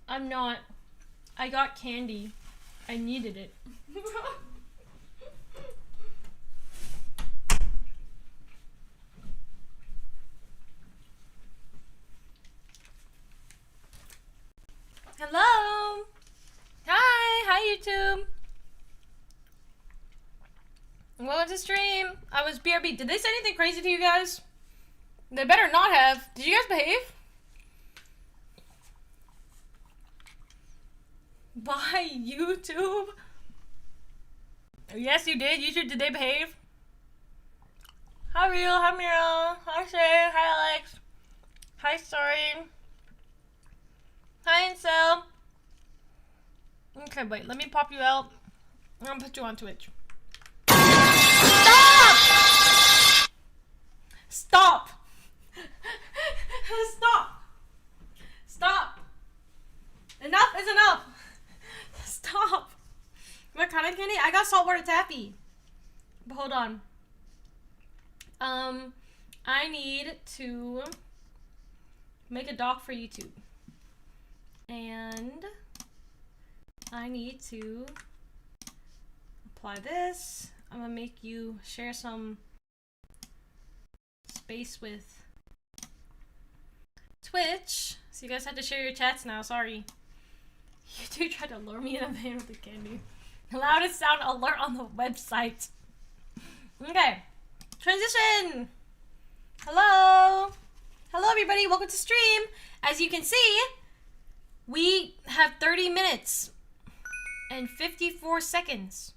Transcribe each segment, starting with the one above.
I'm not. I got candy. I needed it. Hello. Hi YouTube. Welcome to stream. I was BRB. Did they say anything crazy to you guys? They better not have. Did you guys behave? Why YouTube? Yes, you did. YouTube, did they behave? Hi, Real. Hi, Mira. Hi, Shay. Hi, Alex. Hi, Story. Hi, Incel. Okay, wait. Let me pop you out. I'm gonna put you on Twitch. Stop! Stop! Stop! Stop! Enough is enough! Stop! What kind of candy? I got saltwater taffy. But hold on. I need to make a doc for YouTube. And I need to apply this. I'm gonna make you share some space with Twitch. So you guys have to share your chats now, sorry. You two tried to lure me in a van with the candy. Loudest sound alert on the website. Okay. Transition! Hello! Hello everybody, welcome to stream. As you can see, we have 30 minutes and 54 seconds.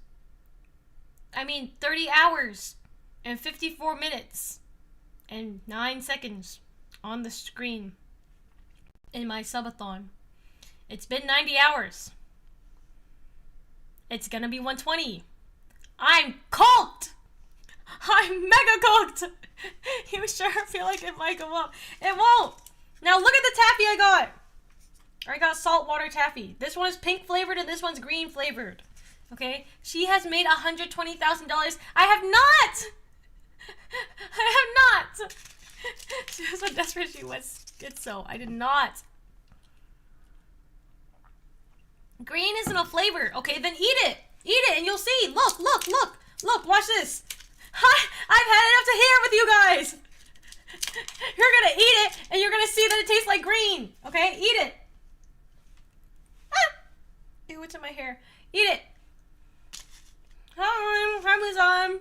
I mean 30 hours and 54 minutes and 9 seconds on the screen in my subathon. It's been 90 hours. It's gonna be 120. I'm cooked! I'm mega cooked! You sure feel like it might go up? It won't! Now look at the taffy I got! I got saltwater taffy. This one is pink flavored and this one's green flavored. Okay? She has made $120,000. I have not! I have not! She was so desperate she was schizo. I did not. Green isn't a flavor. Okay, then eat it. Eat it and you'll see. Look, look, look. Look, watch this. I've had enough to hear with you guys. You're gonna eat it and you're gonna see that it tastes like green. Okay, eat it. Ah! Ew, it's in my hair. Eat it. Hi, Liz.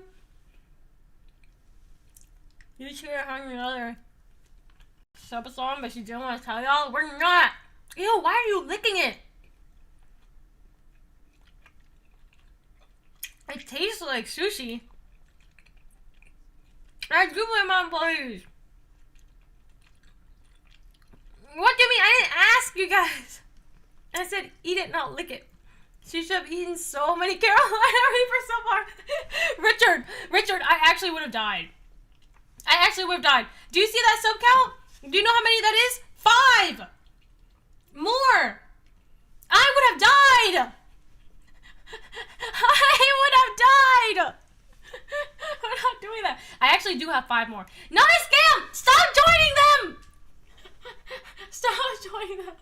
You two are having another subathon, but she didn't want to tell y'all. We're not. Ew, why are you licking it? It tastes like sushi. I do my mom, please. What do you mean? I didn't ask you guys. I said eat it, not lick it. She should have eaten so many Carolina Reapers so far. Richard, I actually would have died. I actually would have died. Do you see that sub count? Do you know how many that is? 5! More! I would have died! I would have died! I'm not doing that. I actually do have 5 more. Not a scam! Stop joining them! Stop joining them.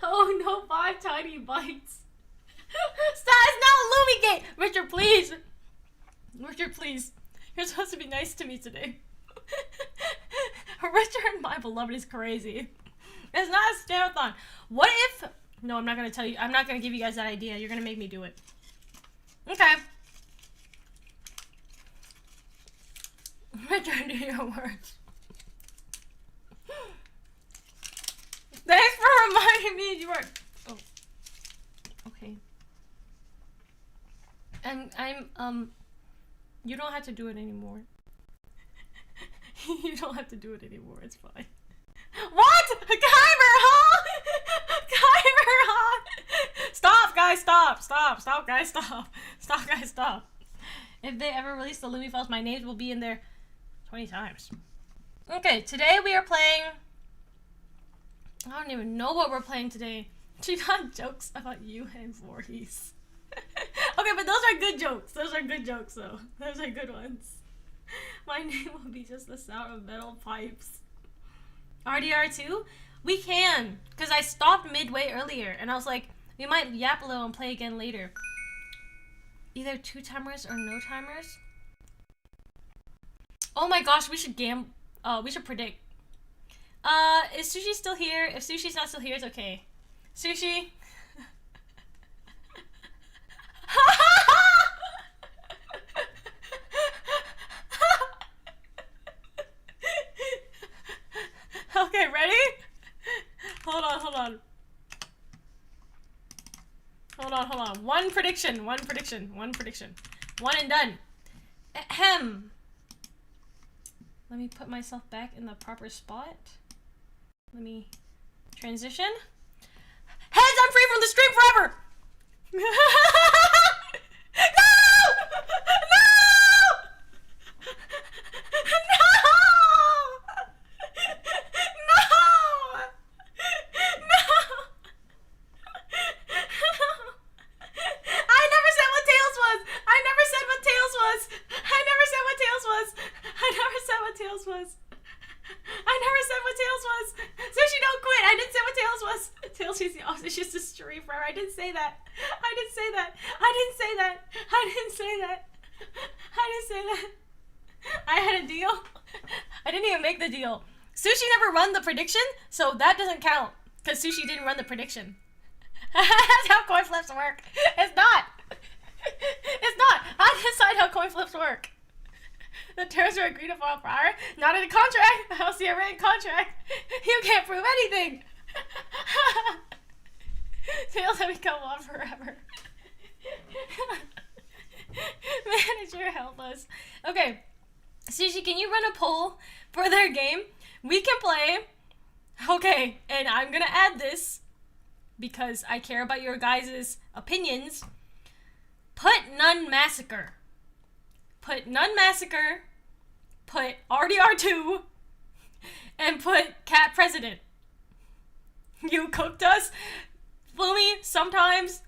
Oh no, 5 tiny bites. Stop, it's not Lumie game! Richard, please. Richard, please. You're supposed to be nice to me today. Richard, my beloved, is crazy. It's not a stare-a-thon. What if... No, I'm not going to tell you. I'm not going to give you guys that idea. You're going to make me do it. Okay. Richard, do your words. Thanks for reminding me you are... Oh. Okay. And I'm, you don't have to do it anymore. You don't have to do it anymore. It's fine. What? Kyber, huh? Kyber, huh? Stop, guys, stop. Stop, stop, guys, stop. Stop, guys, stop. If they ever release the Lumie files, my names will be in there 20 times. Okay, today we are playing... I don't even know what we're playing today. She got jokes about you and Voorhees. Okay, but those are good jokes. Those are good jokes, though. Those are good ones. My name will be just the sound of metal pipes. RDR2? We can, because I stopped midway earlier, and I was like, we might yap a little and play again later. Either 2 timers or no timers. Oh my gosh, we should we should predict. Is Sushi still here? If Sushi's not still here, it's okay. Sushi? Okay, ready? Hold on. One prediction. One and done. Ahem. Let me put myself back in the proper spot. Let me transition. Heads, I'm free from the stream forever! No! She's a stream forever. I didn't say that. I had a deal. I didn't even make the deal. Sushi never run the prediction, so that doesn't count. Because Sushi didn't run the prediction. That's how coin flips work. It's not. I decide how coin flips work. The terms were agreed upon prior. Not in the contract. I don't see a written contract. You can't prove anything. Tails have become on forever. Manager, help us. Okay. Sushi, can you run a poll for their game? We can play. Okay, and I'm gonna add this because I care about your guys' opinions. Put Nun Massacre. Put RDR2 and put Cat President. You cooked us. Lumie, sometimes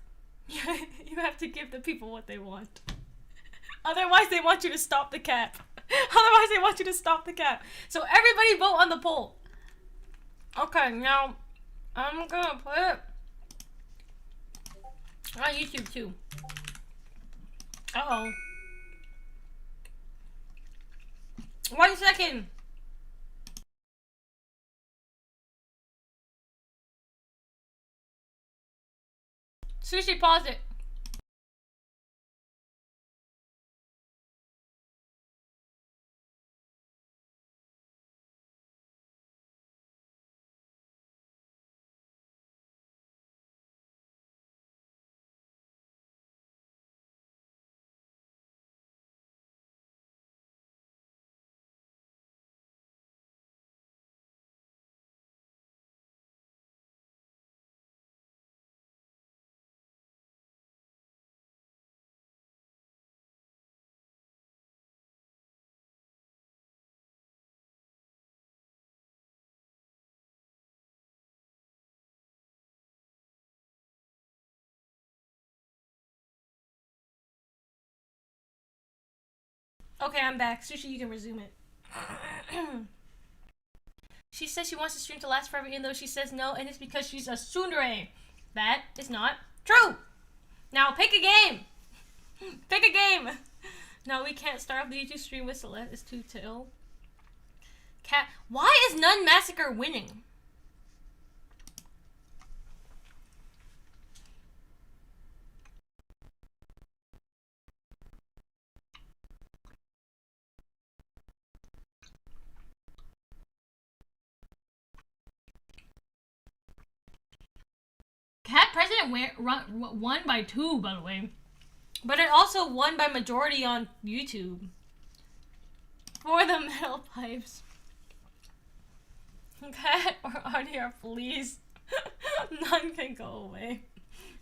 you have to give the people what they want. Otherwise, they want you to stop the cap. So everybody vote on the poll. Okay, now I'm gonna put it on YouTube too. Uh-oh. 1 second. Sushi, pause it. Okay, I'm back. Sushi, you can resume it. She says she wants the stream to last forever, even though she says no, and it's because she's a tsundere. That is not true. Now pick a game. No, we can't start off the YouTube stream with Celeste. It's too ill. Cat. Why is Nun Massacre winning? Cat President won by 2, by the way. But it also won by majority on YouTube. For the metal pipes. Cat or RDR, please. None can go away.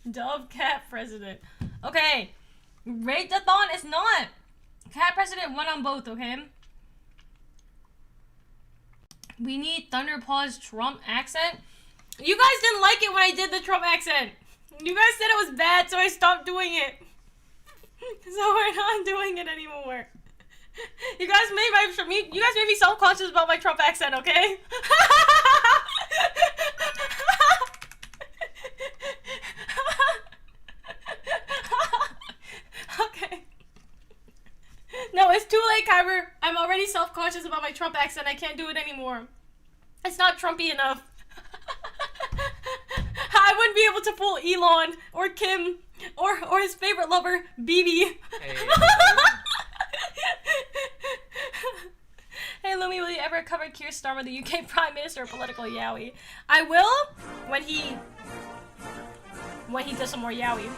Dub Cat President. Okay. Rate-a-thon is not. Cat President won on both, okay? We need Thunderpaw's Trump accent. You guys didn't like it when I did the Trump accent. You guys said it was bad, so I stopped doing it. So we're not doing it anymore. You guys made me self-conscious about my Trump accent, okay? subscriber. I'm already self-conscious about my Trump accent. I can't do it anymore. It's not Trumpy enough. I wouldn't be able to fool Elon or Kim or his favorite lover, BB. Hey. Hey Lumie, will you ever cover Keir Starmer, the UK Prime Minister, political yaoi? I will when he does some more yaoi.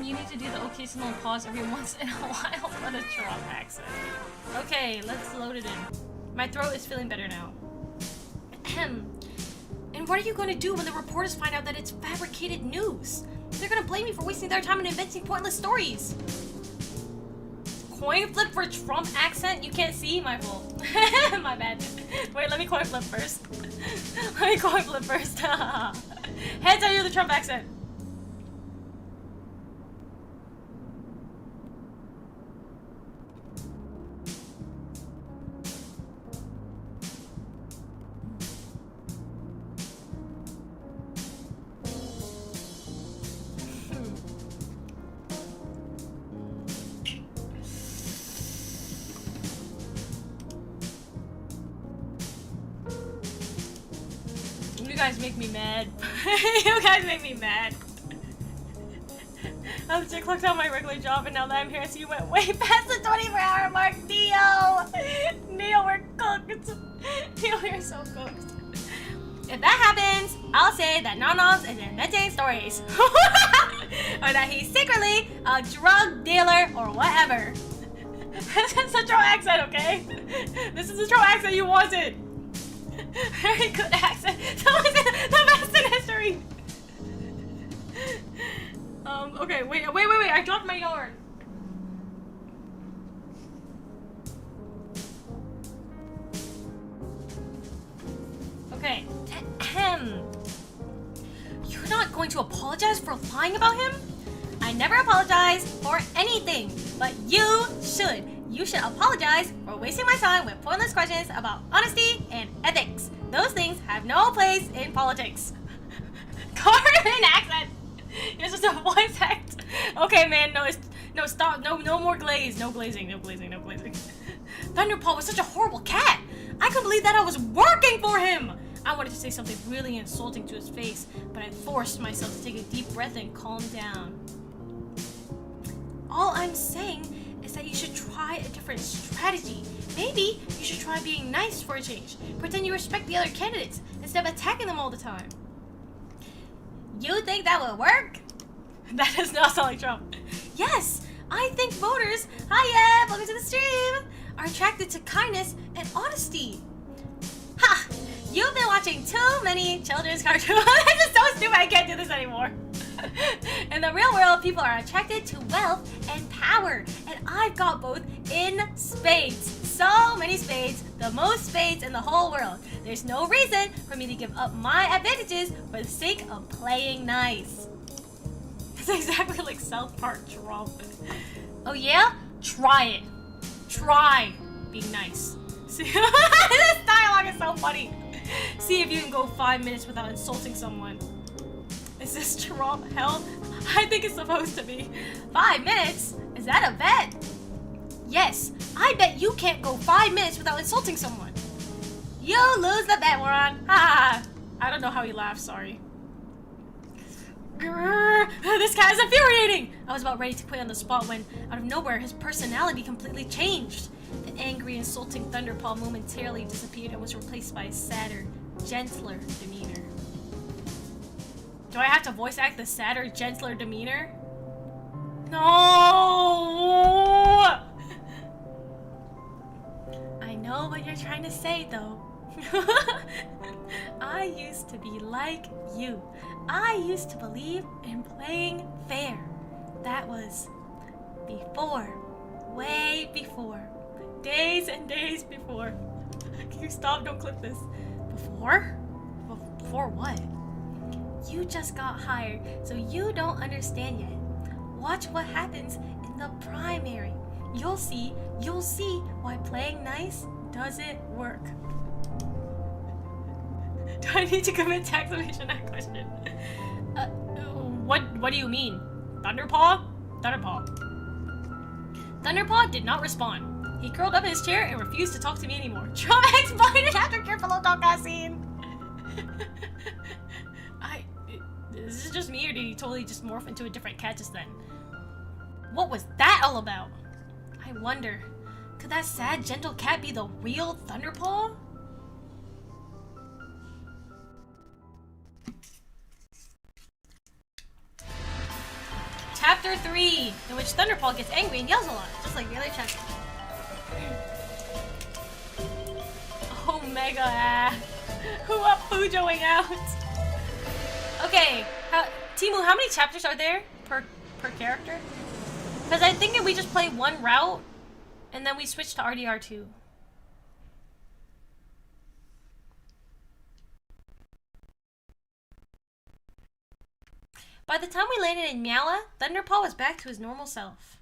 You need to do the occasional pause every once in a while for the Trump accent. Okay, let's load it in. My throat is feeling better now. Ahem. And what are you going to do when the reporters find out that it's fabricated news? They're going to blame me for wasting their time and inventing pointless stories. Coin flip for Trump accent? You can't see? My fault. My bad. Wait, let me coin flip first. Let me coin flip first. Heads, I do the Trump accent. You guys make me mad. You guys make me mad. I was just clocked out my regular job, and now that I'm here, so you went way past the 24-hour mark. Neo! Neo, we're cooked. Neo, we're so cooked. If that happens, I'll say that Nonos is inventing stories. Or that he's secretly a drug dealer or whatever. This is the Trump accent, okay? This is the Trump accent you wanted. Very good accent. The best in history. Okay, wait. I dropped my yarn. Okay. Ahem. You're not going to apologize for lying about him? I never apologize for anything, but you should. You should apologize for wasting my time with pointless questions about honesty and ethics. Those things have no place in politics. Korean accent. You're just a voice act. Okay, man. No, stop. No more glaze. No glazing. Thunderpaw was such a horrible cat. I couldn't believe that I was working for him. I wanted to say something really insulting to his face, but I forced myself to take a deep breath and calm down. All I'm saying is that you should try a different strategy. Maybe you should try being nice for a change. Pretend you respect the other candidates instead of attacking them all the time. You think that will work? That does not sound like Trump. Yes, I think voters, hiya, welcome to the stream, are attracted to kindness and honesty. Ha! You've been watching too many children's cartoons. This is so stupid, I can't do this anymore. In the real world, people are attracted to wealth and power, and I've got both in spades. So many spades, the most spades in the whole world. There's no reason for me to give up my advantages for the sake of playing nice. It's exactly like South Park Trump. Oh yeah? Try it. Try being nice. See, this dialogue is so funny. See if you can go 5 minutes without insulting someone. Is this Trump? Hell, I think it's supposed to be. 5 minutes? Is that a bet? Yes, I bet you can't go 5 minutes without insulting someone. You lose the bet, moron. Ha! I don't know how he laughs, sorry. Grrr, this cat is infuriating! I was about ready to quit on the spot when, out of nowhere, his personality completely changed. The angry, insulting Thunderpaw momentarily disappeared and was replaced by a sadder, gentler demeanor. Do I have to voice act the sadder, gentler demeanor? No! I know what you're trying to say, though. I used to be like you. I used to believe in playing fair. That was before. Way before. Days and days before. Can you stop? Don't clip this. Before? Before what? You just got hired, so you don't understand yet. Watch what happens in the primary. You'll see why playing nice doesn't work. Do I need to commit tax evasion? That question. What do you mean? Thunderpaw? Thunderpaw. Thunderpaw did not respond. He curled up in his chair and refused to talk to me anymore. Trauma exploded after careful talk scene. Is this just me, or did he totally just morph into a different cat just then? What was that all about? I wonder, could that sad, gentle cat be the real Thunderpaw? Chapter 3, in which Thunderpaw gets angry and yells a lot, just like the other chapter. Omega, who up Fujoing out? Okay, Timu, how many chapters are there per character? Because I think we just play one route, and then we switch to RDR2. By the time we landed in Meowa, Thunderpaw was back to his normal self.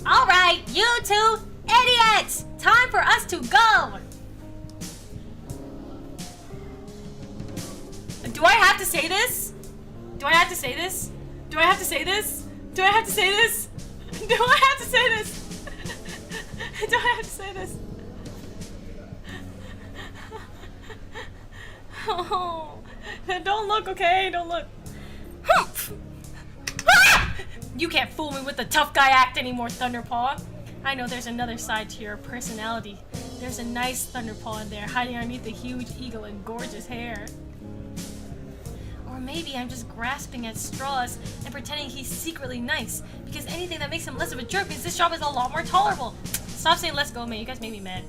Alright, you two idiots! Time for us to go! Do I have to say this? Do I have to say this? Do I have to say this? Do I have to say this? Do I have to say this? Do I have to say this? Oh, don't look, okay? Don't look. You can't fool me with the tough guy act anymore, Thunderpaw. I know there's another side to your personality. There's a nice Thunderpaw in there, hiding underneath the huge ego and gorgeous hair. Or maybe I'm just grasping at straws and pretending he's secretly nice, because anything that makes him less of a jerk means this job is a lot more tolerable. Stop saying let's go, man. You guys made me mad.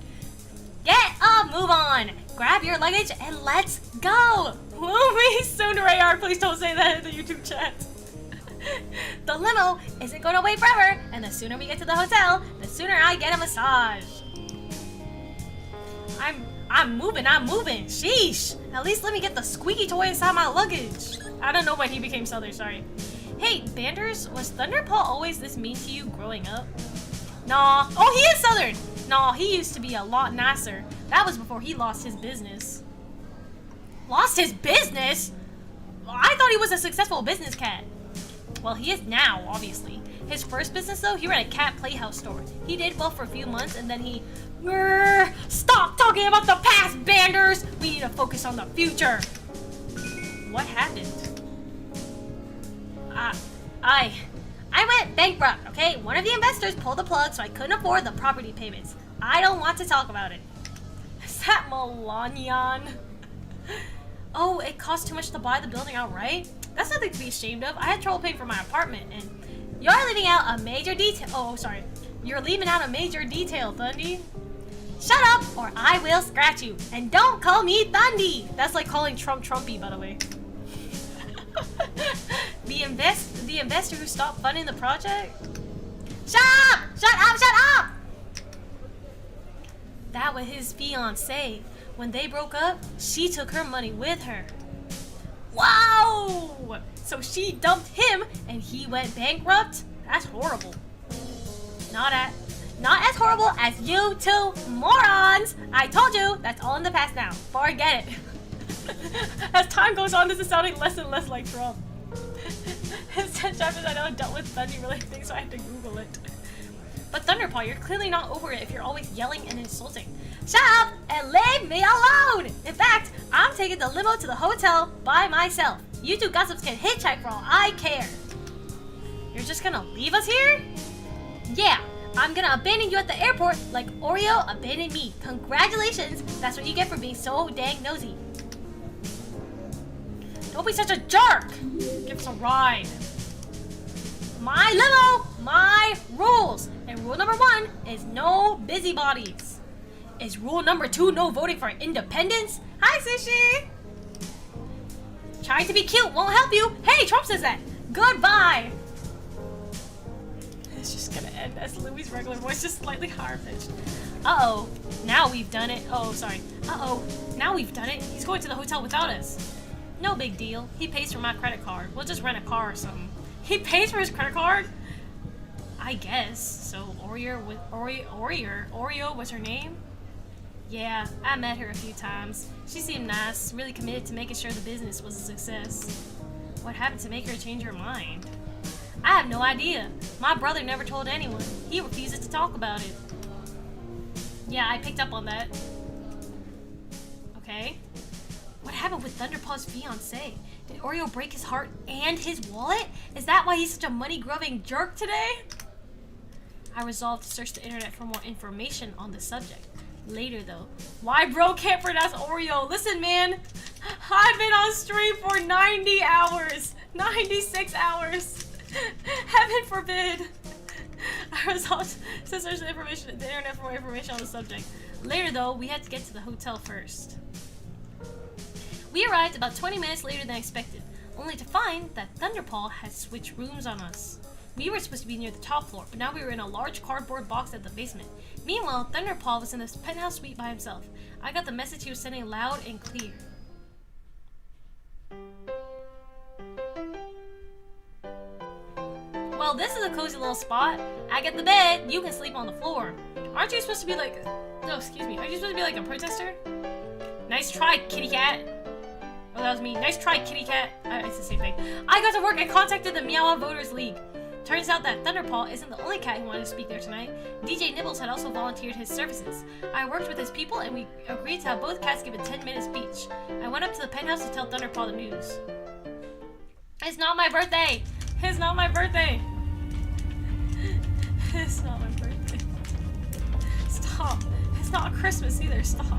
Get up, move on. Grab your luggage and let's go. Lumie, Sundarayar, please don't say that in the YouTube chat. The limo isn't going to wait forever, and the sooner we get to the hotel, the sooner I get a massage. I'm moving. Sheesh. At least let me get the squeaky toy inside my luggage. I don't know when he became Southern, sorry. Hey, Banders, was Thunderpaw always this mean to you growing up? Nah. Oh, he is Southern. Nah, he used to be a lot nicer. That was before he lost his business. Lost his business? I thought he was a successful business cat. Well, he is now, obviously. His first business, though, he ran a cat playhouse store. He did well for a few months, and then he... Stop talking about the past, Banders! We need to focus on the future. What happened? I went bankrupt, okay? One of the investors pulled the plug, so I couldn't afford the property payments. I don't want to talk about it. Is that Melanion? Oh, it cost too much to buy the building outright? That's nothing to be ashamed of. I had trouble paying for my apartment, and you're leaving out a major detail. Oh, sorry. You're leaving out a major detail, Thundy. Shut up, or I will scratch you. And don't call me Thundy. That's like calling Trump Trumpy, by the way. The investor who stopped funding the project? Shut up! Shut up! Shut up! That was his fiancée. When they broke up, she took her money with her. Wow! So she dumped him and he went bankrupt? That's horrible. Not as horrible as you two morons! I told you, that's all in the past now. Forget it. As time goes on, this is sounding less and less like Trump. It's 10 chapters I know dealt with Thundy related things, so I had to Google it. But Thunderpaw, you're clearly not over it if you're always yelling and insulting. Shut up and leave me alone! In fact, I'm taking the limo to the hotel by myself. You two gossips can hitchhike for all I care. You're just gonna leave us here? Yeah, I'm gonna abandon you at the airport like Oreo abandoned me. Congratulations, that's what you get for being so dang nosy. Don't be such a jerk! Give us a ride. My limo, my rules. And rule number 1 is no busybodies. Is rule number 2 no voting for independence? Hi, Sushi! Trying to be cute won't help you. Hey, Trump says that. Goodbye. It's just gonna end as Louie's regular voice, just slightly higher pitched. Uh-oh, now we've done it. Oh, sorry. Uh-oh, now we've done it. He's going to the hotel without us. No big deal. He pays for my credit card. We'll just rent a car or something. He pays for his credit card? I guess. So Oreo was her name? Yeah, I met her a few times. She seemed nice, really committed to making sure the business was a success. What happened to make her change her mind? I have no idea. My brother never told anyone. He refuses to talk about it. Yeah, I picked up on that. Okay. What happened with Thunderpaw's fiancé? Did Oreo break his heart and his wallet? Is that why he's such a money-grubbing jerk today? I resolved to search the internet for more information on the subject. Later, though. Why bro can't pronounce Oreo? Listen, man. I've been on stream for 90 hours. 96 hours. Heaven forbid. I resolved to search the internet for more information on the subject. Later, though, we had to get to the hotel first. We arrived about 20 minutes later than expected, only to find that Thunderpaw had switched rooms on us. We were supposed to be near the top floor, but now we were in a large cardboard box at the basement. Meanwhile, Thunderpaw was in the penthouse suite by himself. I got the message he was sending loud and clear. Well, this is a cozy little spot. I get the bed, you can sleep on the floor. Aren't you supposed to be like... No, excuse me. Aren't you supposed to be like a protester? Nice try, kitty cat. Oh, that was me. Nice try, kitty cat. It's the same thing. I got to work and contacted the Meowa Voters League. Turns out that Thunderpaw isn't the only cat who wanted to speak there tonight. DJ Nibbles had also volunteered his services. I worked with his people and we agreed to have both cats give a 10-minute speech. I went up to the penthouse to tell Thunderpaw the news. It's not my birthday! It's not my birthday! It's not my birthday. Stop. It's not Christmas either. Stop.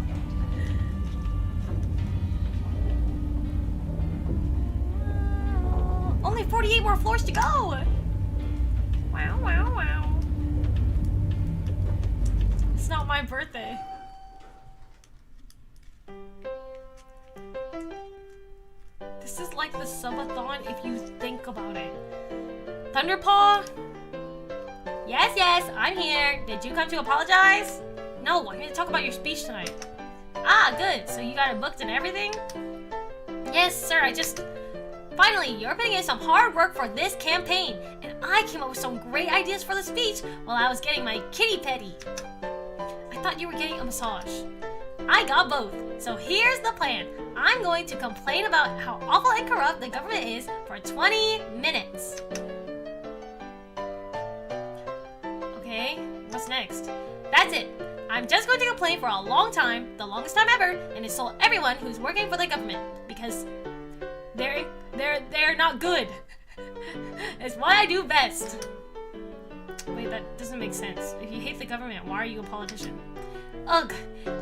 Only 48 more floors to go! Wow, wow, wow. It's not my birthday. This is like the subathon if you think about it. Thunderpaw? Yes, yes, I'm here. Did you come to apologize? No, I'm here to talk about your speech tonight. Ah, good. So you got it booked and everything? Yes, sir, Finally, you're putting in some hard work for this campaign, and I came up with some great ideas for the speech while I was getting my kitty petty. I thought you were getting a massage. I got both, so here's the plan. I'm going to complain about how awful and corrupt the government is for 20 minutes. Okay, what's next? That's it. I'm just going to complain for a long time, the longest time ever, and insult everyone who's working for the government, because they're not good. It's what I do best. Wait, that doesn't make sense. If you hate the government, why are you a politician? Ugh,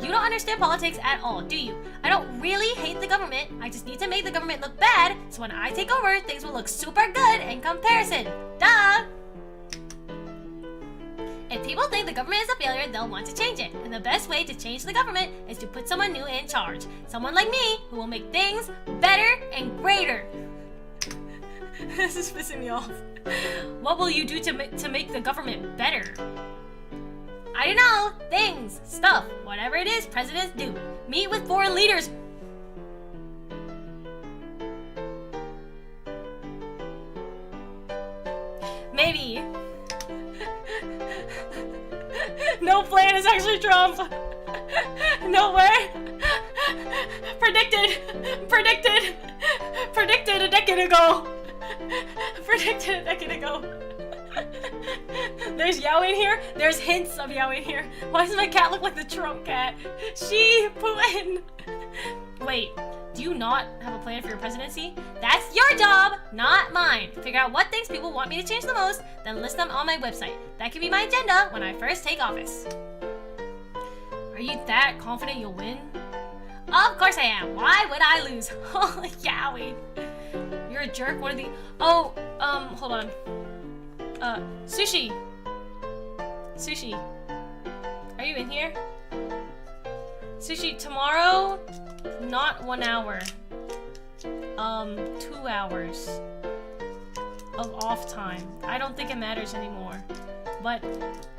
you don't understand politics at all, do you? I don't really hate the government. I just need to make the government look bad, so when I take over, things will look super good in comparison. Duh! If people think the government is a failure, they'll want to change it. And the best way to change the government is to put someone new in charge. Someone like me, who will make things better and greater. This is pissing me off. What will you do to make the government better? I don't know. Things, stuff, whatever it is presidents do. Meet with foreign leaders. Maybe. No plan is actually Trump. No way. Predicted a decade ago. Predicted a decade ago. There's Yao in here. There's hints of Yao in here. Why does my cat look like the Trump cat? She Putin. Wait, do you not have a plan for your presidency? That's your job, not mine. Figure out what things people want me to change the most, then list them on my website. That can be my agenda when I first take office. Are you that confident you'll win? Of course I am. Why would I lose? Holy Yowie. You're a jerk. What are the... Oh, hold on. Sushi. Sushi. Are you in here? Sushi, tomorrow, not 1 hour. 2 hours of off time. I don't think it matters anymore. But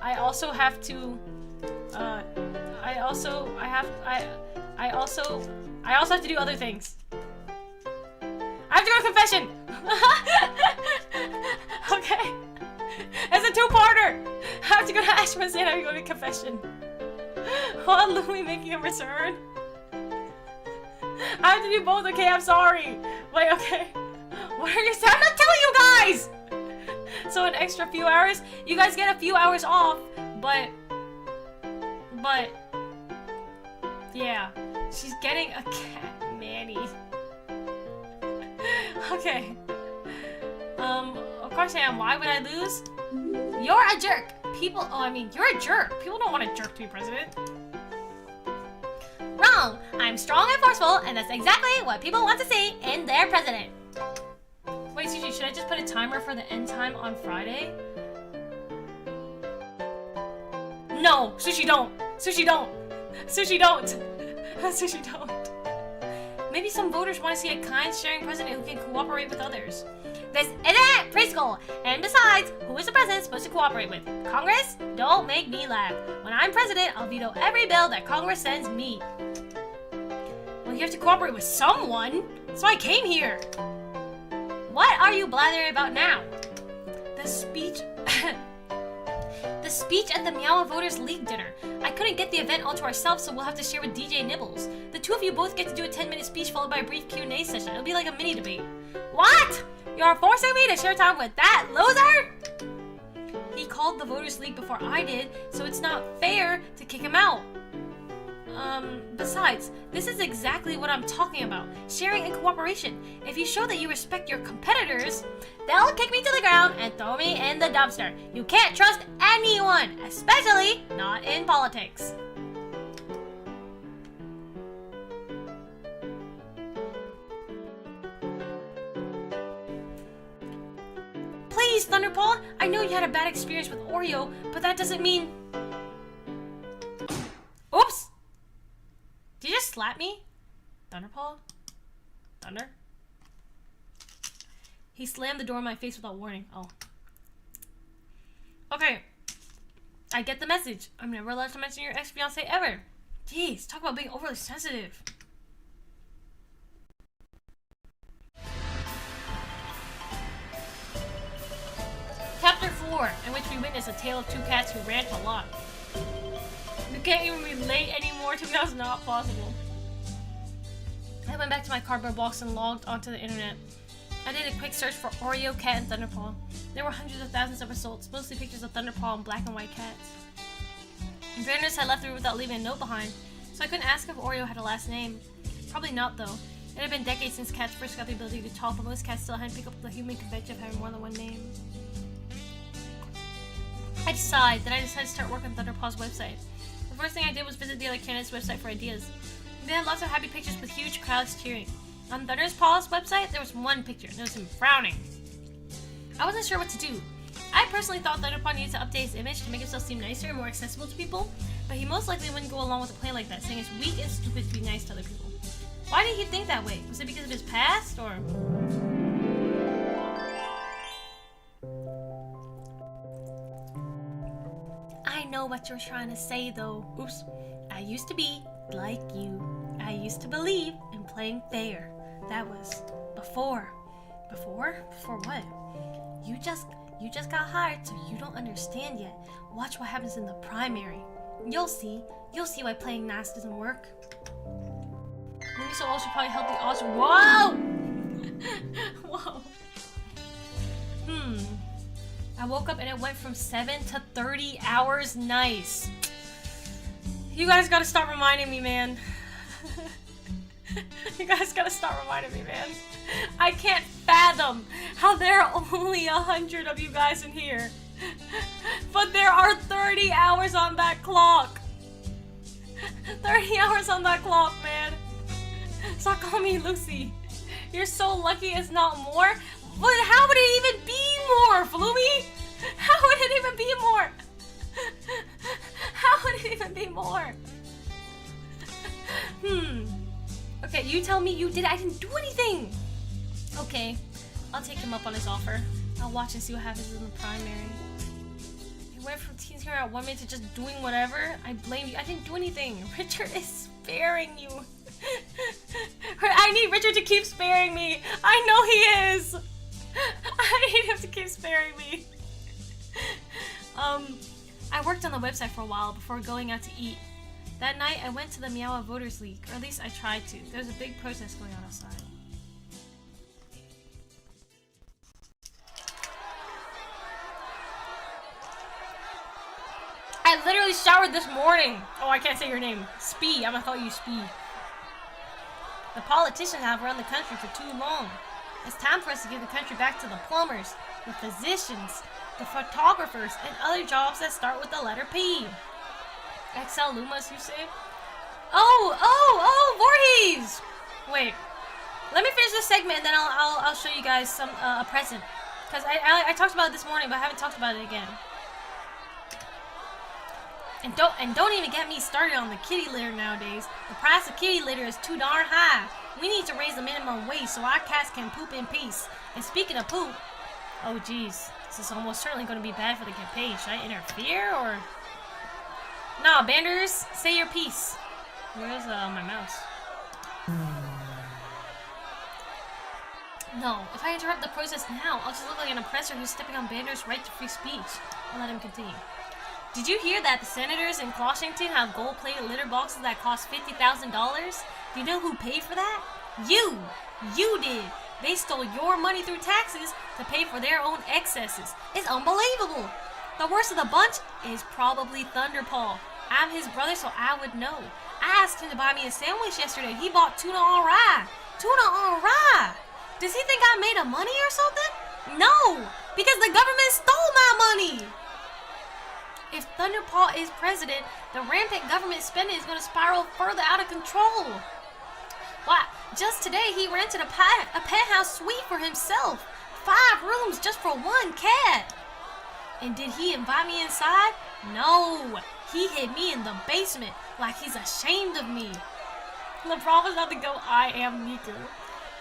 I also have to, I also have to do other things. I have to go to confession! Okay. It's a two-parter! I have to go to Ashman's and I have to go to confession. While Lumie making a return? I have to do both, okay? I'm sorry. Wait, okay. What are you saying? I'm not telling you guys! So an extra few hours? You guys get a few hours off, but... Yeah. She's getting a cat, Manny. Okay. Of course I am. Why would I lose? You're a jerk! People- oh, I mean, you're a jerk. People don't want a jerk to be president. Wrong! I'm strong and forceful, and that's exactly what people want to see in their president. Wait, Sushi, should I just put a timer for the end time on Friday? No! Sushi, don't! Sushi, don't! Sushi, don't! Sushi, don't! Maybe some voters want to see a kind, sharing president who can cooperate with others. This isn't preschool! And besides, who is the president supposed to cooperate with? Congress? Don't make me laugh. When I'm president, I'll veto every bill that Congress sends me. Well, you have to cooperate with someone! So I came here! What are you blathering about now? The speech... the speech at the Meowa Voters League dinner. I couldn't get the event all to ourselves, so we'll have to share with DJ Nibbles. The two of you both get to do a 10-minute speech followed by a brief Q&A session. It'll be like a mini debate. What? You're forcing me to share time with that loser? He called the Voters League before I did, so it's not fair to kick him out. Besides, this is exactly what I'm talking about. Sharing and cooperation. If you show that you respect your competitors, they'll kick me to the ground and throw me in the dumpster. You can't trust anyone, especially not in politics. Please, Thunderpaw, I know you had a bad experience with Oreo, but that doesn't mean... Oops! Did you just slap me? Thunderpaw? Thunder? He slammed the door in my face without warning. Oh. Okay. I get the message. I'm never allowed to mention your ex-fiancé ever. Jeez, talk about being overly sensitive. Chapter 4, in which we witness a tale of two cats who rant a lot. You can't even relate anymore to me. That's not possible. I went back to my cardboard box and logged onto the internet. I did a quick search for Oreo, Cat, and Thunderpaw. There were hundreds of thousands of results, mostly pictures of Thunderpaw and black and white cats. In fairness, I left the room without leaving a note behind, so I couldn't ask if Oreo had a last name. Probably not, though. It had been decades since cats first got the ability to talk, but most cats still hadn't picked up the human convention of having more than one name. I decided to start working on Thunderpaw's website. The first thing I did was visit the other candidates' website for ideas. They had lots of happy pictures with huge crowds cheering. On Thunderpaw's website, there was one picture, and it was him frowning. I wasn't sure what to do. I personally thought Thunderpaw needed to update his image to make himself seem nicer and more accessible to people, but he most likely wouldn't go along with a plan like that, saying it's weak and stupid to be nice to other people. Why did he think that way? Was it because of his past, or...? I know what you're trying to say, though. Oops. I used to be like you. I used to believe in playing fair. That was before. Before? Before what? You just got hired, so you don't understand yet. Watch what happens in the primary. You'll see. You'll see why playing nice doesn't work. Maybe so also probably help the odds. Whoa! Whoa. I woke up and it went from 7 to 30 hours. Nice. You guys gotta stop reminding me, man. You guys gotta stop reminding me, man. I can't fathom how there are only 100 of you guys in here. But there are 30 hours on that clock. 30 hours on that clock, man. Stop calling me Lucy. You're so lucky it's not more. But how would it even be more, Lumie? How would it even be more? How would it even be more? Okay, you tell me you did it. I didn't do anything. Okay, I'll take him up on his offer. I'll watch and see what happens in the primary. He went from teens here at 1 minute to just doing whatever. I blame you. I didn't do anything. Richard is sparing you. I need Richard to keep sparing me. I know he is. I need him to keep sparing me. I worked on the website for a while before going out to eat. That night, I went to the Meowa Voters League, or at least I tried to. There was a big protest going on outside. just showered this morning. Oh, I can't say your name. Spee. I'm gonna call you Spee. The politicians have run the country for too long. It's time for us to give the country back to the plumbers, the physicians, the photographers, and other jobs that start with the letter P. XL Lumas, you say? Oh, Voorhees! Wait, let me finish this segment and then I'll show you guys some a present. Cause I talked about it this morning, but I haven't talked about it again. And don't even get me started on the kitty litter nowadays. The price of kitty litter is too darn high. We need to raise the minimum wage so our cats can poop in peace. And speaking of poop, oh geez, this is almost certainly going to be bad for the campaign. Should I interfere or? Nah, Banders, say your piece. Where's my mouse? No, if I interrupt the process now, I'll just look like an oppressor who's stepping on Bander's right to free speech. I'll let him continue. Did you hear that the senators in Washington have gold-plated litter boxes that cost $50,000? Do you know who paid for that? You! You did! They stole your money through taxes to pay for their own excesses. It's unbelievable! The worst of the bunch is probably Thunderpaw. I'm his brother, so I would know. I asked him to buy me a sandwich yesterday. He bought tuna on rye. Tuna on rye! Does he think I made a money or something? No! Because the government stole my money! If Thunderpaw is president, the rampant government spending is going to spiral further out of control. Why, just today he rented a penthouse suite for himself. 5 rooms just for 1 cat. And did he invite me inside? No. He hid me in the basement like he's ashamed of me. The problem is not to go, I am Niku.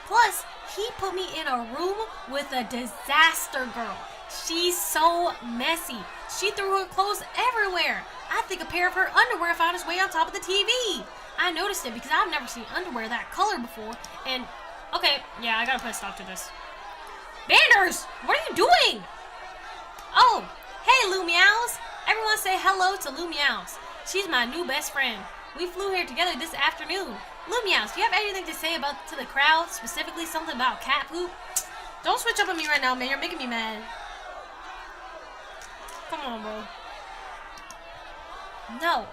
Plus, he put me in a room with a disaster girl. She's so messy. She threw her clothes everywhere. I think a pair of her underwear found its way on top of the TV. I noticed it because I've never seen underwear that color before. And, okay, yeah, I gotta put a stop to this. Banders, what are you doing? Oh, hey, Lumeows. Everyone say hello to Lumeows. She's my new best friend. We flew here together this afternoon. Lumeows, do you have anything to say to the crowd? Specifically something about cat poop? Don't switch up on me right now, man. You're making me mad. Come on, bro. No.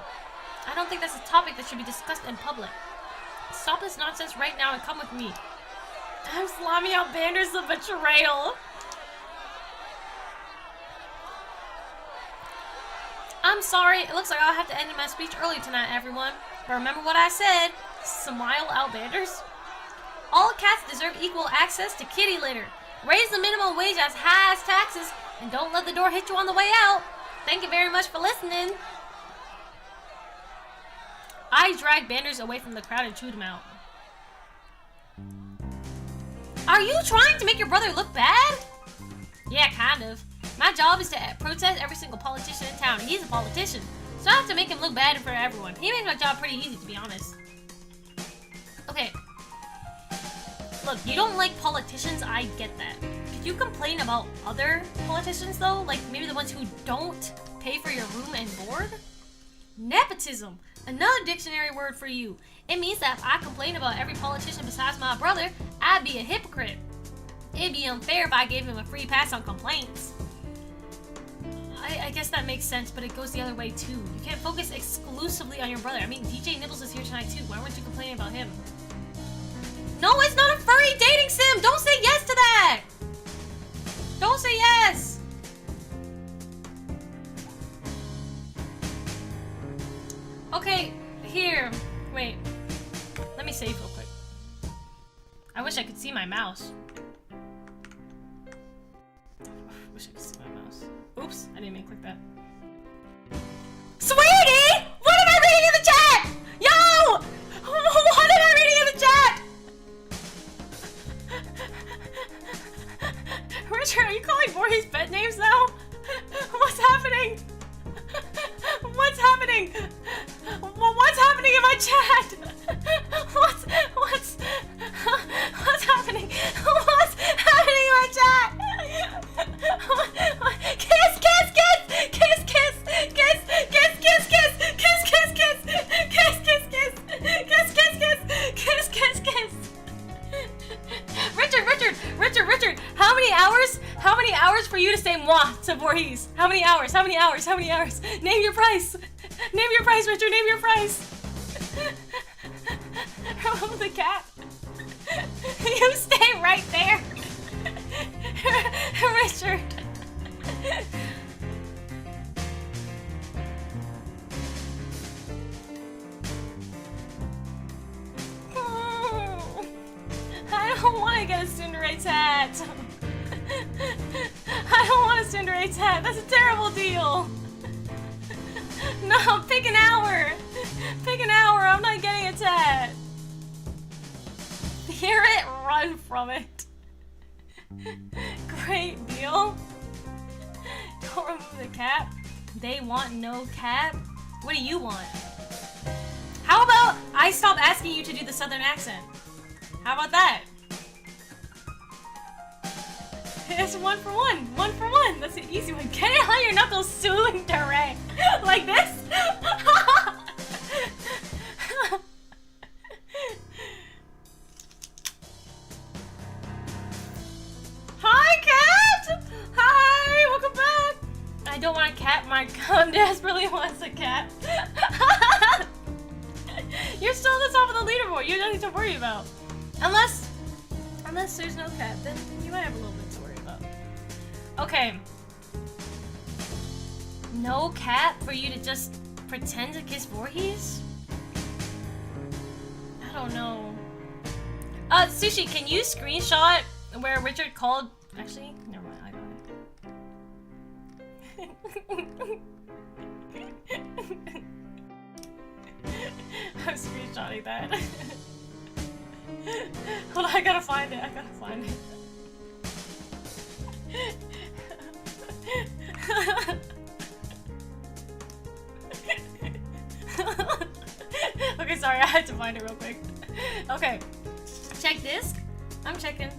I don't think that's a topic that should be discussed in public. Stop this nonsense right now and come with me. I'm slamming out Banders of betrayal. I'm sorry. It looks like I'll have to end my speech early tonight, everyone. But remember what I said. Smile out, Banders. All cats deserve equal access to kitty litter. Raise the minimum wage as high as taxes. And don't let the door hit you on the way out. Thank you very much for listening. I dragged Banders away from the crowd and chewed him out. Are you trying to make your brother look bad? Yeah, kind of. My job is to protest every single politician in town, and he's a politician. So I have to make him look bad for everyone. He makes my job pretty easy, to be honest. Okay. Look, you don't like politicians, I get that. Could you complain about other politicians, though? Like, maybe the ones who don't pay for your room and board? Nepotism. Another dictionary word for you. It means that if I complain about every politician besides my brother, I'd be a hypocrite. It'd be unfair if I gave him a free pass on complaints. I guess that makes sense, but it goes the other way too. You can't focus exclusively on your brother. I mean, DJ Nibbles is here tonight too. Why weren't you complaining about him? No, it's not a furry dating sim! Don't say yes to that! Don't say yes! Okay, here. Wait. Let me save real quick. I wish I could see my mouse. Wish I could see my mouse. Oops, I didn't mean to click that. Sweetie! What am I reading in the chat? Yo! What am I reading in the chat? Richard, are you calling Voorhees pet names now? What's happening? What's happening? What's happening in my chat? What's happening? What's happening in my chat? Kiss, kiss, kiss, kiss, kiss, kiss, kiss, kiss, kiss, kiss, kiss, kiss, kiss, kiss, kiss, kiss, kiss, kiss, kiss, kiss. Richard, how many hours? How many hours for you to say moi to Voorhees? How many hours? How many hours? How many hours? Name your price. Name your price, Richard. Name your price. Remove the cat. You stay right there. Richard. I don't want to get a Tsundere hat. I don't want a Tsundere hat. That's a terrible deal. No, pick an hour. Pick an hour. I'm not getting a tat. Hear it, run from it. Great deal. Don't remove the cap. They want no cap. What do you want? How about I stop asking you to do the southern accent? How about that? It's 1 for 1. 1 for 1. That's an easy one. Get it on your knuckles soon, direct. Like this? Hi, cat! Hi, welcome back. I don't want a cat. My cum desperately wants a cat. You're still at the top of the leaderboard. You don't need to worry about. Unless there's no cat, then you might have a little bit to worry about. Okay. No cat for you to just pretend to kiss Voorhees? I don't know. Sushi, can you screenshot where Richard called... Actually, never mind, I got it. I'm screenshotting that. Hold on, I gotta find it. Okay, sorry, I had to find it real quick. Okay, check this. I'm checking.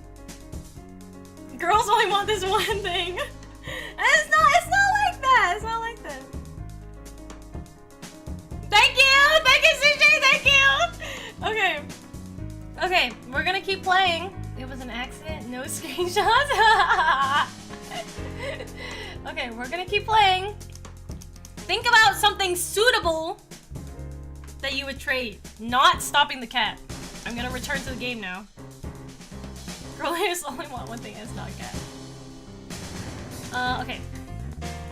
Girls only want this one thing. It's not like that. It's not like that. Thank you, CJ, thank you. Okay, we're gonna keep playing. It was an accident, no screenshots. Okay, we're gonna keep playing. Think about something suitable that you would trade, not stopping the cat. I'm gonna return to the game now. Girl, I just only want one thing, it's not a cat. Okay.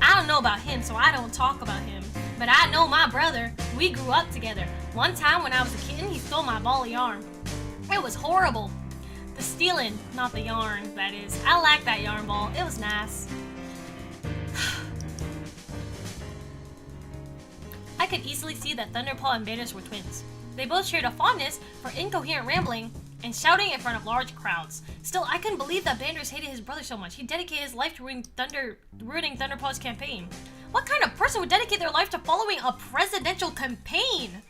I don't know about him, so I don't talk about him. But I know my brother. We grew up together. One time when I was a kitten, he stole my ball of yarn. It was horrible. The stealing, not the yarn, that is. I like that yarn ball. It was nice. I could easily see that Thunderpaw and Banders were twins. They both shared a fondness for incoherent rambling and shouting in front of large crowds. Still, I couldn't believe that Banders hated his brother so much. He dedicated his life to ruining Thunderpaw's campaign. What kind of person would dedicate their life to following a presidential campaign?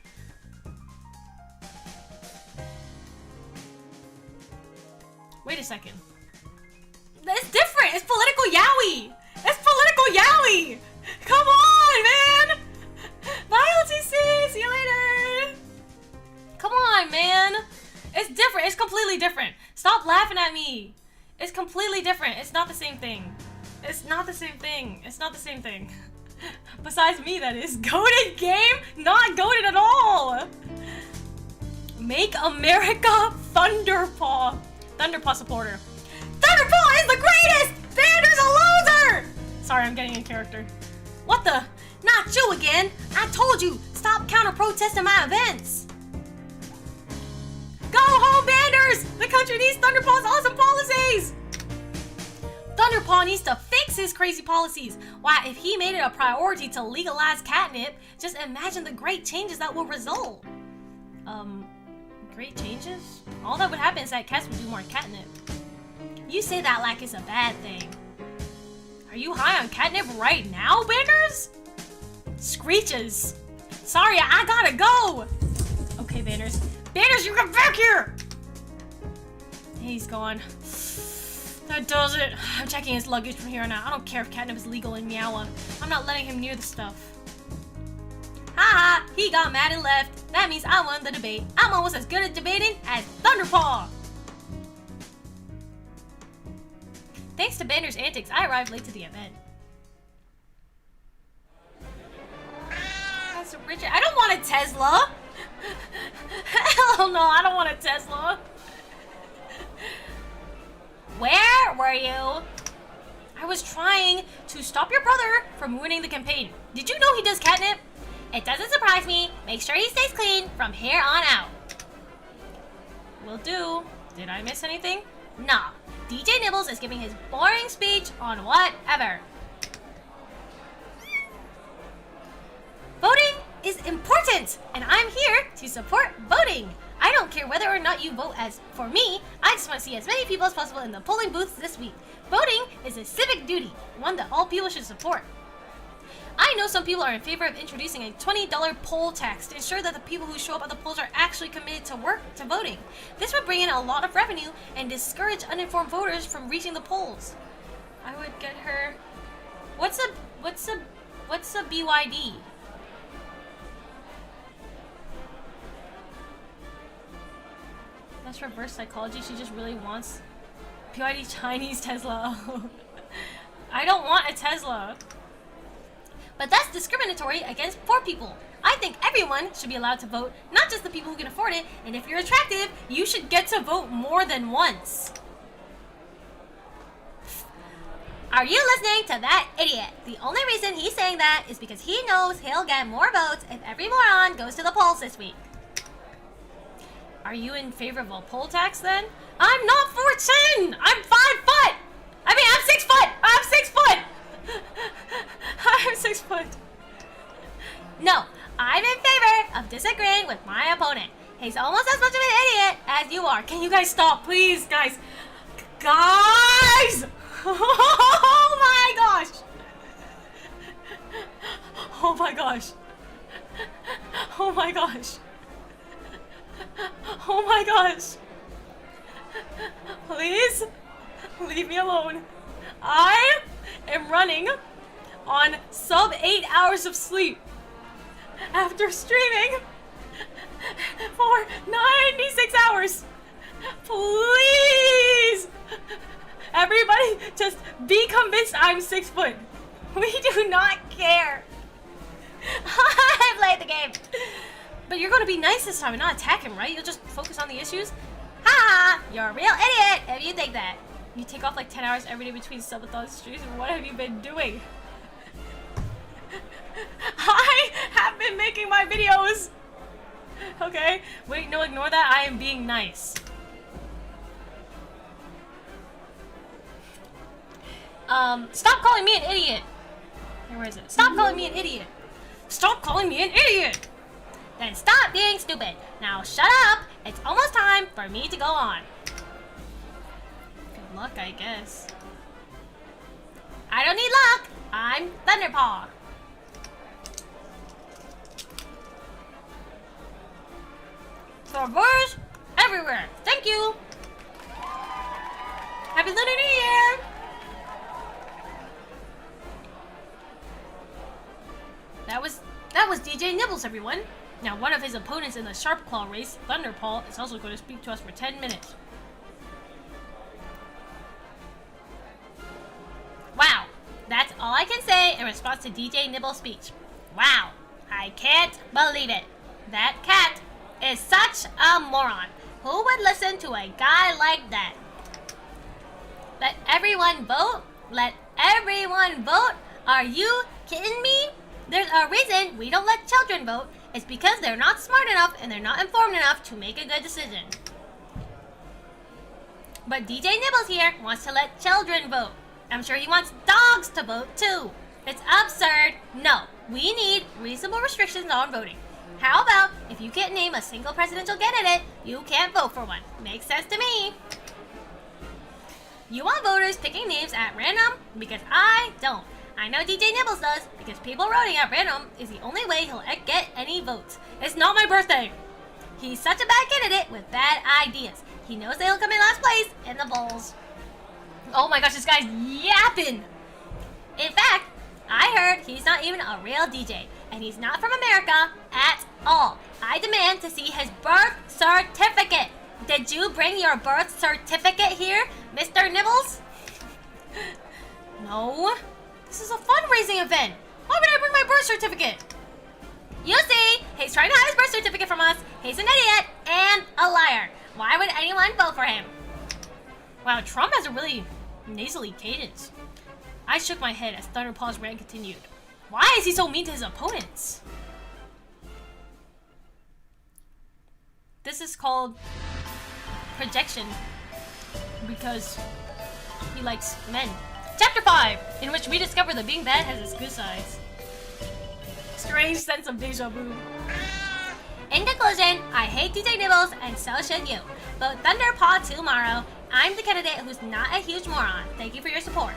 Wait a second. It's different! It's political yaoi! It's political yaoi! Come on, man! Bye, LTC! See you later! Come on, man! It's different. It's completely different. Stop laughing at me. It's completely different. It's not the same thing. It's not the same thing. It's not the same thing. Besides me, that is. Goated game? Not goated at all! Make America Thunderpaw. Thunderpaw supporter. Thunderpaw is the greatest! Bander's a loser! Sorry, I'm getting in character. What the? Not you again! I told you! Stop counter-protesting my events! Go home, Banders! The country needs Thunderpaw's awesome policies! Thunderpaw needs to fix his crazy policies. Why, if he made it a priority to legalize catnip, just imagine the great changes that will result. Great changes? All that would happen is that cats would do more catnip. You say that like it's a bad thing. Are you high on catnip right now, Banders? Screeches. Sorry, I gotta go! Okay, Banders. Banders, you come back here! He's gone. That does it. I'm checking his luggage from here on out. I don't care if catnip is legal in Meowa. I'm not letting him near the stuff. Haha, he got mad and left. That means I won the debate. I'm almost as good at debating as Thunderpaw. Thanks to Bander's antics, I arrived late to the event. That's Tesla? Hell no, I don't want a Tesla. Where were you? I was trying to stop your brother from ruining the campaign. Did you know he does catnip? It doesn't surprise me. Make sure he stays clean from here on out. Will do. Did I miss anything? Nah. DJ Nibbles is giving his boring speech on whatever. Voting is important, and I'm here to support voting. I don't care whether or not you vote as for me. I just want to see as many people as possible in the polling booths this week. Voting is a civic duty, one that all people should support. I know some people are in favor of introducing a $20 poll tax to ensure that the people who show up at the polls are actually committed to voting. This would bring in a lot of revenue and discourage uninformed voters from reaching the polls. I would get her. What's a BYD? That's reverse psychology. She just really wants BYD Chinese Tesla. I don't want a Tesla. But that's discriminatory against poor people. I think everyone should be allowed to vote, not just the people who can afford it, and if you're attractive, you should get to vote more than once. Are you listening to that idiot? The only reason he's saying that is because he knows he'll get more votes if every moron goes to the polls this week. Are you in favor of a poll tax then? I'm not 4'10". I'm 5 foot. I mean, I'm 6 foot. I'm 6 foot. I'm 6 foot. No, I'm in favor of disagreeing with my opponent. He's almost as much of an idiot as you are. Can you guys stop, please, guys? Guys! Oh my gosh! Oh my gosh! Oh my gosh! Oh my gosh! Please leave me alone. I am running on sub 8 hours of sleep after streaming for 96 hours. Please, everybody, just be convinced I'm 6 foot. We do not care. I played the game. But you're going to be nice this time and not attack him, right? You'll just focus on the issues? Ha! You're a real idiot if you think that. You take off like 10 hours every day between subathon streams, and what have you been doing? I have been making my videos! Okay, wait, no, ignore that. I am being nice. Stop calling me an idiot! Where is it? Stop calling me an idiot! Stop calling me an idiot! Then stop being stupid. Now shut up! It's almost time for me to go on. Good luck, I guess. I don't need luck! I'm Thunderpaw! Servers everywhere! Thank you! Happy Lunar New Year! That was DJ Nibbles, everyone. Now, one of his opponents in the Sharp Claw race, Thunderpaw, is also going to speak to us for 10 minutes. Wow, that's all I can say in response to DJ Nibble's speech. Wow, I can't believe it. That cat is such a moron. Who would listen to a guy like that? Let everyone vote? Let everyone vote? Are you kidding me? There's a reason we don't let children vote. It's because they're not smart enough and they're not informed enough to make a good decision. But DJ Nibbles here wants to let children vote. I'm sure he wants dogs to vote too. It's absurd. No, we need reasonable restrictions on voting. How about if you can't name a single presidential candidate, you can't vote for one? Makes sense to me. You want voters picking names at random? Because I don't. I know DJ Nibbles does, because people voting at random is the only way he'll get any votes. It's not my birthday. He's such a bad candidate with bad ideas. He knows they'll come in last place in the polls. Oh my gosh, this guy's yapping. In fact, I heard he's not even a real DJ, and he's not from America at all. I demand to see his birth certificate. Did you bring your birth certificate here, Mr. Nibbles? No. This is a fundraising event. Why would I bring my birth certificate? You see, he's trying to hide his birth certificate from us. He's an idiot and a liar. Why would anyone vote for him? Wow, Trump has a really nasally cadence. I shook my head as Thunderpaw's rant continued. Why is he so mean to his opponents? This is called projection because he likes men. Chapter 5, in which we discover that being bad has its good sides. Strange sense of deja vu. In conclusion, I hate DJ Nibbles and so should you. Vote Thunderpaw tomorrow. I'm the candidate who's not a huge moron. Thank you for your support.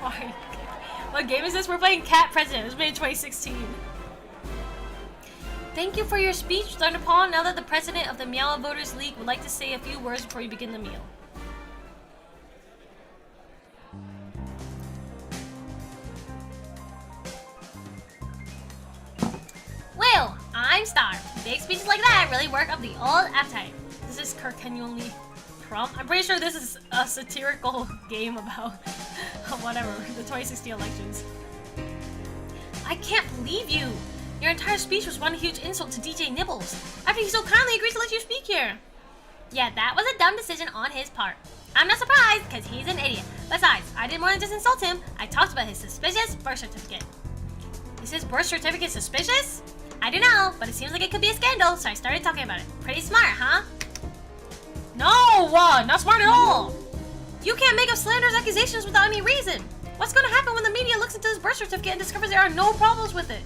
Why? What game is this? We're playing Cat President. It was made in 2016. Thank you for your speech, Thunderpaw. Now that the president of the Meowa Voters League would like to say a few words before you begin the meal. Well, I'm starved. Big speeches like that really work up the old appetite. This is Kirkenually Trump. I'm pretty sure this is a satirical game about whatever, the 2016 elections. I can't believe you. Your entire speech was one huge insult to DJ Nibbles, after he so kindly agreed to let you speak here. Yeah, that was a dumb decision on his part. I'm not surprised, because he's an idiot. Besides, I did more than just insult him. I talked about his suspicious birth certificate. Is his birth certificate suspicious? I don't know, but it seems like it could be a scandal, so I started talking about it. Pretty smart, huh? No, not smart at all. You can't make up slanderous accusations without any reason. What's going to happen when the media looks into his birth certificate and discovers there are no problems with it?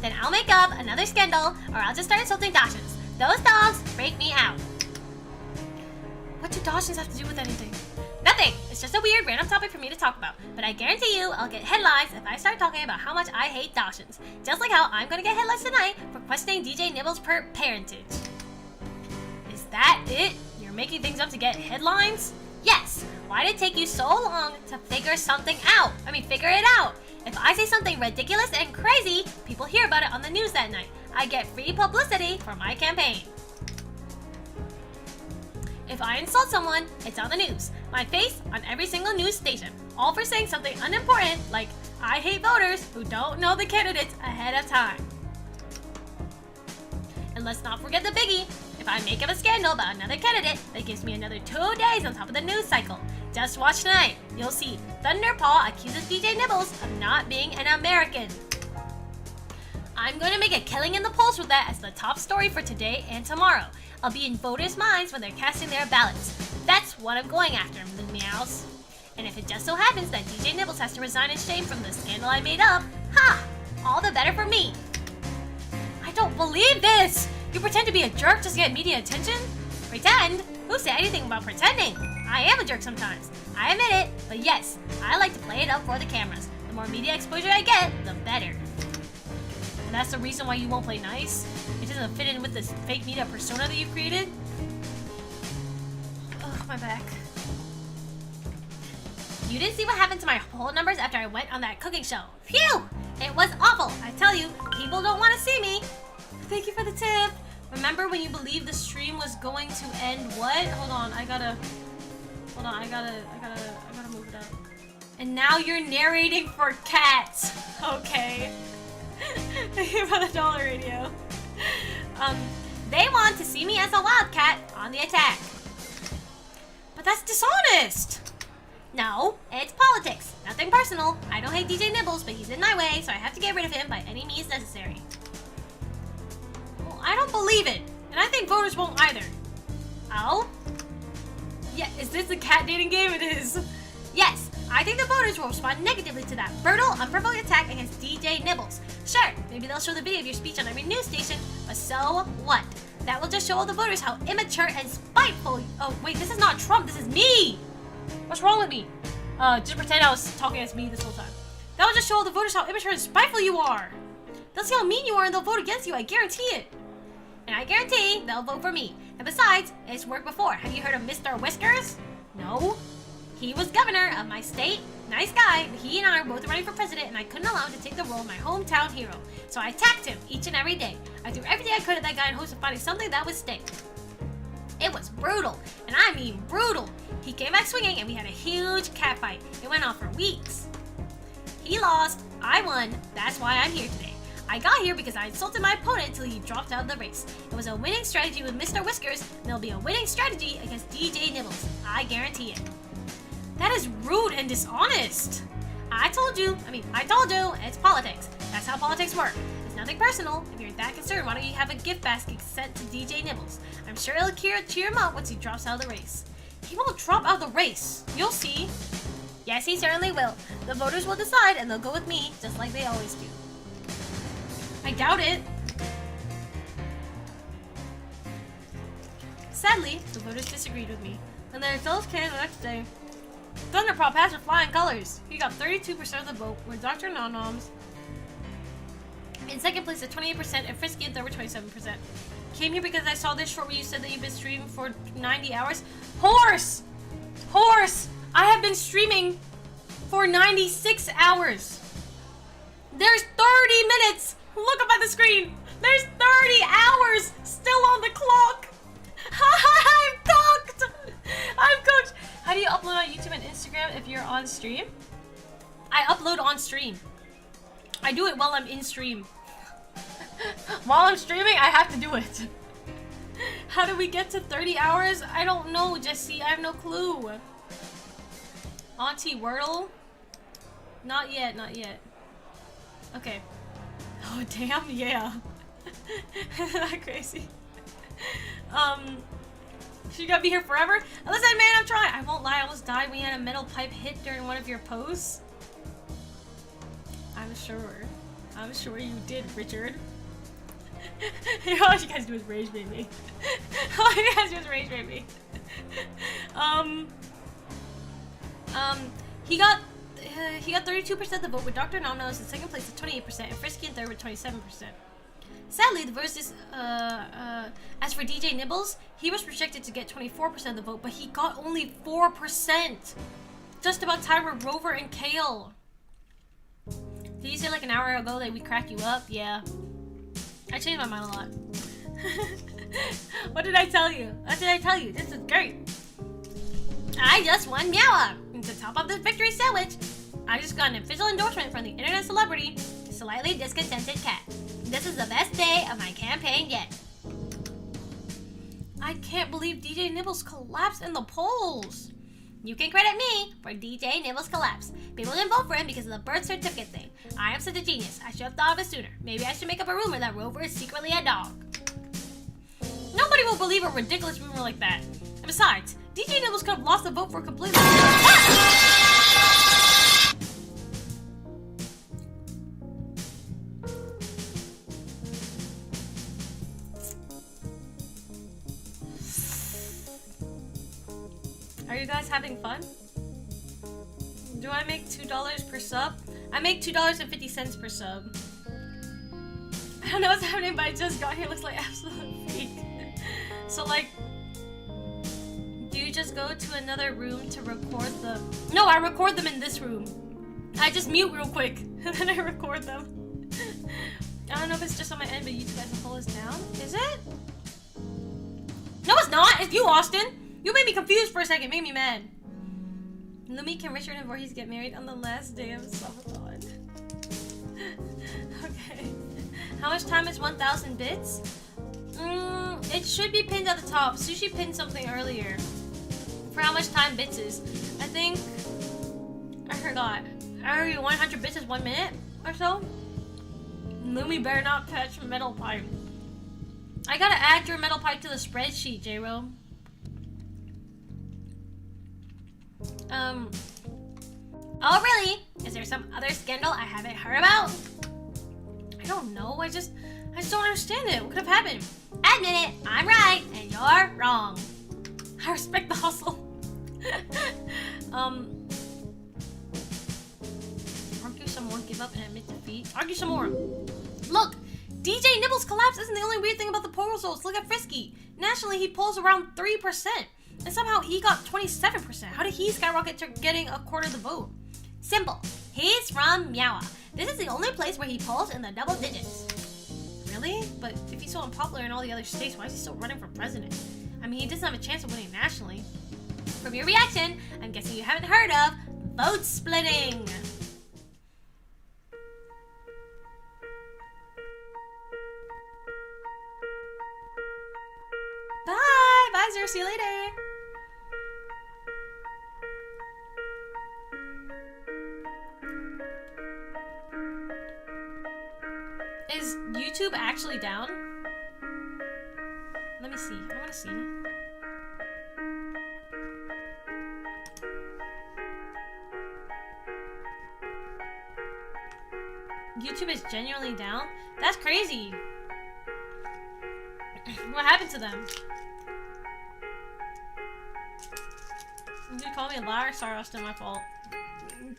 Then I'll make up another scandal, or I'll just start insulting Dachshunds. Those dogs freak me out. What do Dachshunds have to do with anything? Nothing. It's just a weird random topic for me to talk about. But I guarantee you I'll get headlines if I start talking about how much I hate Dachshunds. Just like how I'm gonna get headlines tonight for questioning DJ Nibbles' parentage. Is that it? You're making things up to get headlines? Yes. Why did it take you so long to figure it out? If I say something ridiculous and crazy, people hear about it on the news that night. I get free publicity for my campaign. If I insult someone, it's on the news. My face on every single news station. All for saying something unimportant like, I hate voters who don't know the candidates ahead of time. And let's not forget the biggie. If I make up a scandal about another candidate, that gives me another 2 days on top of the news cycle. Just watch tonight. You'll see Thunderpaw accuses DJ Nibbles of not being an American. I'm going to make a killing in the polls with that as the top story for today and tomorrow. I'll be in voters' minds when they're casting their ballots. That's what I'm going after, Lumeows. And if it just so happens that DJ Nibbles has to resign in shame from the scandal I made up, all the better for me. I don't believe this! You pretend to be a jerk just to get media attention? Pretend? Who said anything about pretending? I am a jerk sometimes. I admit it, but yes, I like to play it up for the cameras. The more media exposure I get, the better. And that's the reason why you won't play nice? It doesn't fit in with this fake media persona that you've created? Ugh, my back. You didn't see what happened to my poll numbers after I went on that cooking show. Phew! It was awful. I tell you, people don't want to see me. Thank you for the tip. Remember when you believed the stream was going to end what? Hold on, I gotta move it up. And now you're narrating for cats. Okay. Thank you for the dollar radio. They want to see me as a wildcat on the attack. But that's dishonest. No, it's politics. Nothing personal. I don't hate DJ Nibbles, but he's in my way, so I have to get rid of him by any means necessary. Well, I don't believe it. And I think voters won't either. Oh? Yeah, is this a cat dating game? It is. Yes, I think the voters will respond negatively to that brutal, unprovoked attack against DJ Nibbles. Sure, maybe they'll show the video of your speech on every news station, but so what? That will just show all the voters how immature and spiteful. Oh, wait, this is not Trump, this is me! What's wrong with me? Just pretend I was talking as me this whole time. That will just show all the voters how immature and spiteful you are. They'll see how mean you are and they'll vote against you, I guarantee it. And I guarantee they'll vote for me. And besides, it's worked before. Have you heard of Mr. Whiskers? No. He was governor of my state. Nice guy, but he and I are both running for president and I couldn't allow him to take the role of my hometown hero. So I attacked him each and every day. I threw everything I could at that guy in hopes of finding something that would stick. It was brutal, and I mean brutal. He came back swinging and we had a huge cat fight. It went on for weeks. He lost, I won. That's why I'm here today. I got here because I insulted my opponent until he dropped out of the race. It was a winning strategy with Mr. Whiskers, and it'll be a winning strategy against DJ Nibbles. I guarantee it. That is rude and dishonest. I told you, it's politics. That's how politics work. It's nothing personal. If you're that concerned, why don't you have a gift basket sent to DJ Nibbles? I'm sure it'll cheer him up once he drops out of the race. He won't drop out of the race. You'll see. Yes, he certainly will. The voters will decide, and they'll go with me, just like they always do. I doubt it. Sadly, the voters disagreed with me, and their results came the next day. Thunderpaw passed with flying colors. He got 32% of the vote, with Dr. Nom-Noms in second place at 28% and Frisky in third with 27%. Came here because I saw this short where you said that you've been streaming for 90 hours. Horse! Horse! I have been streaming for 96 hours. There's 30 minutes! Look up at the screen! There's 30 hours still on the clock! I'm cooked! I'm cooked! How do you upload on YouTube and Instagram if you're on stream? I upload on stream. I do it while I'm in stream. While I'm streaming, I have to do it. How do we get to 30 hours? I don't know, Jesse. I have no clue. Auntie Wordle? Not yet, not yet. Okay. Oh, damn, yeah. Isn't that crazy? She gotta be here forever? Listen, man, I'm trying. I won't lie, I almost died when you had a metal pipe hit during one of your posts. I'm sure you did, Richard. All you guys do is rage bait me. All you guys do is rage bait me. He got 32% of the vote, with Dr. Nom-Noms in second place at 28% and Frisky in third with 27%. Sadly, the versus, as for DJ Nibbles, he was projected to get 24% of the vote, but he got only 4%. Just about tied with Rover and Kale. Did you say like an hour ago that we crack you up? Yeah. I changed my mind a lot. What did I tell you? What did I tell you? This is great. I just won Meowa. To top up this victory sandwich, I just got an official endorsement from the internet celebrity, Slightly Discontented Cat. This is the best day of my campaign yet. I can't believe DJ Nibbles collapsed in the polls. You can credit me for DJ Nibbles' collapse. People didn't vote for him because of the birth certificate thing. I am such a genius. I should have thought of it sooner. Maybe I should make up a rumor that Rover is secretly a dog. Nobody will believe a ridiculous rumor like that. And besides, DJ Nibbles could have lost the vote for completely. Are you guys having fun? Do I make $2 per sub? I make $2.50 per sub. I don't know what's happening, but I just got here. Looks like absolute freak. So like, do you just go to another room to record them? No, I record them in this room. I just mute real quick and then I record them. I don't know if it's just on my end, but YouTube as a whole is down. Is it? No, it's not. It's you, Austin. You made me confused for a second. Made me mad. Lumie, can Richard and Voorhees get married on the last day of subathon? Okay. How much time is 1,000 bits? It should be pinned at the top. Sushi pinned something earlier for how much time bits is. I think I forgot. 100 bits is 1 minute or so. Lumie better not catch metal pipe. I gotta add your metal pipe to the spreadsheet, J-Ro. Oh really? Is there some other scandal I haven't heard about? I don't know. I just don't understand it. What could have happened? Admit it. I'm right and you're wrong. I respect the hustle. Argue some more, give up and admit defeat. Argue some more. Look, DJ Nibbles' collapse isn't the only weird thing about the poll results. Look at Frisky. Nationally, he polls around 3%. And somehow he got 27%. How did he skyrocket to getting a quarter of the vote? Simple. He's from Meowa. This is the only place where he polls in the double digits. Really? But if he's so unpopular in all the other states, why is he still running for president? I mean, he doesn't have a chance of winning nationally. From your reaction, I'm guessing you haven't heard of vote splitting. See you later. Is YouTube actually down? Let me see. I want to see. YouTube is genuinely down? That's crazy. What happened to them? Did you call me a liar? Sorry, that's still my fault.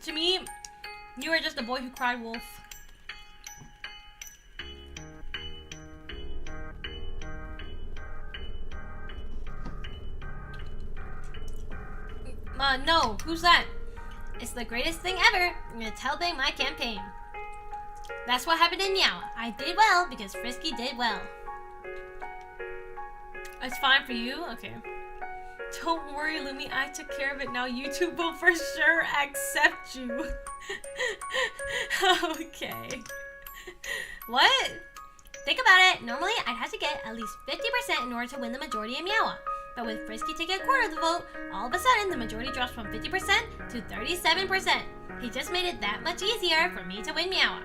To me, you are just a boy who cried wolf. No. Who's that? It's the greatest thing ever. It's helping my campaign. That's what happened in Meowa. I did well because Frisky did well. It's fine for you? Okay. Don't worry, Lumie. I took care of it. Now YouTube will for sure accept you. Okay. What? Think about it. Normally, I'd have to get at least 50% in order to win the majority in Meowa. But with Frisky taking a quarter of the vote, all of a sudden, the majority drops from 50% to 37%. He just made it that much easier for me to win Meowa.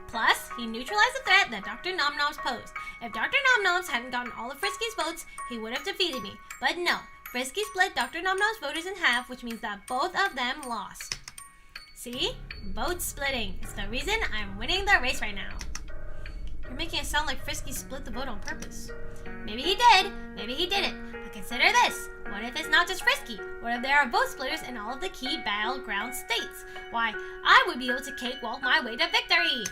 Plus, he neutralized the threat that Dr. Nom Noms posed. If Dr. Nom Noms hadn't gotten all of Frisky's votes, he would have defeated me. But no, Frisky split Dr. Nom Noms' voters in half, which means that both of them lost. See? Vote splitting. It's the reason I'm winning the race right now. You're making it sound like Frisky split the vote on purpose. Maybe he did, maybe he didn't. But consider this. What if it's not just Frisky? What if there are vote splitters in all of the key battleground states? Why, I would be able to cakewalk my way to victory.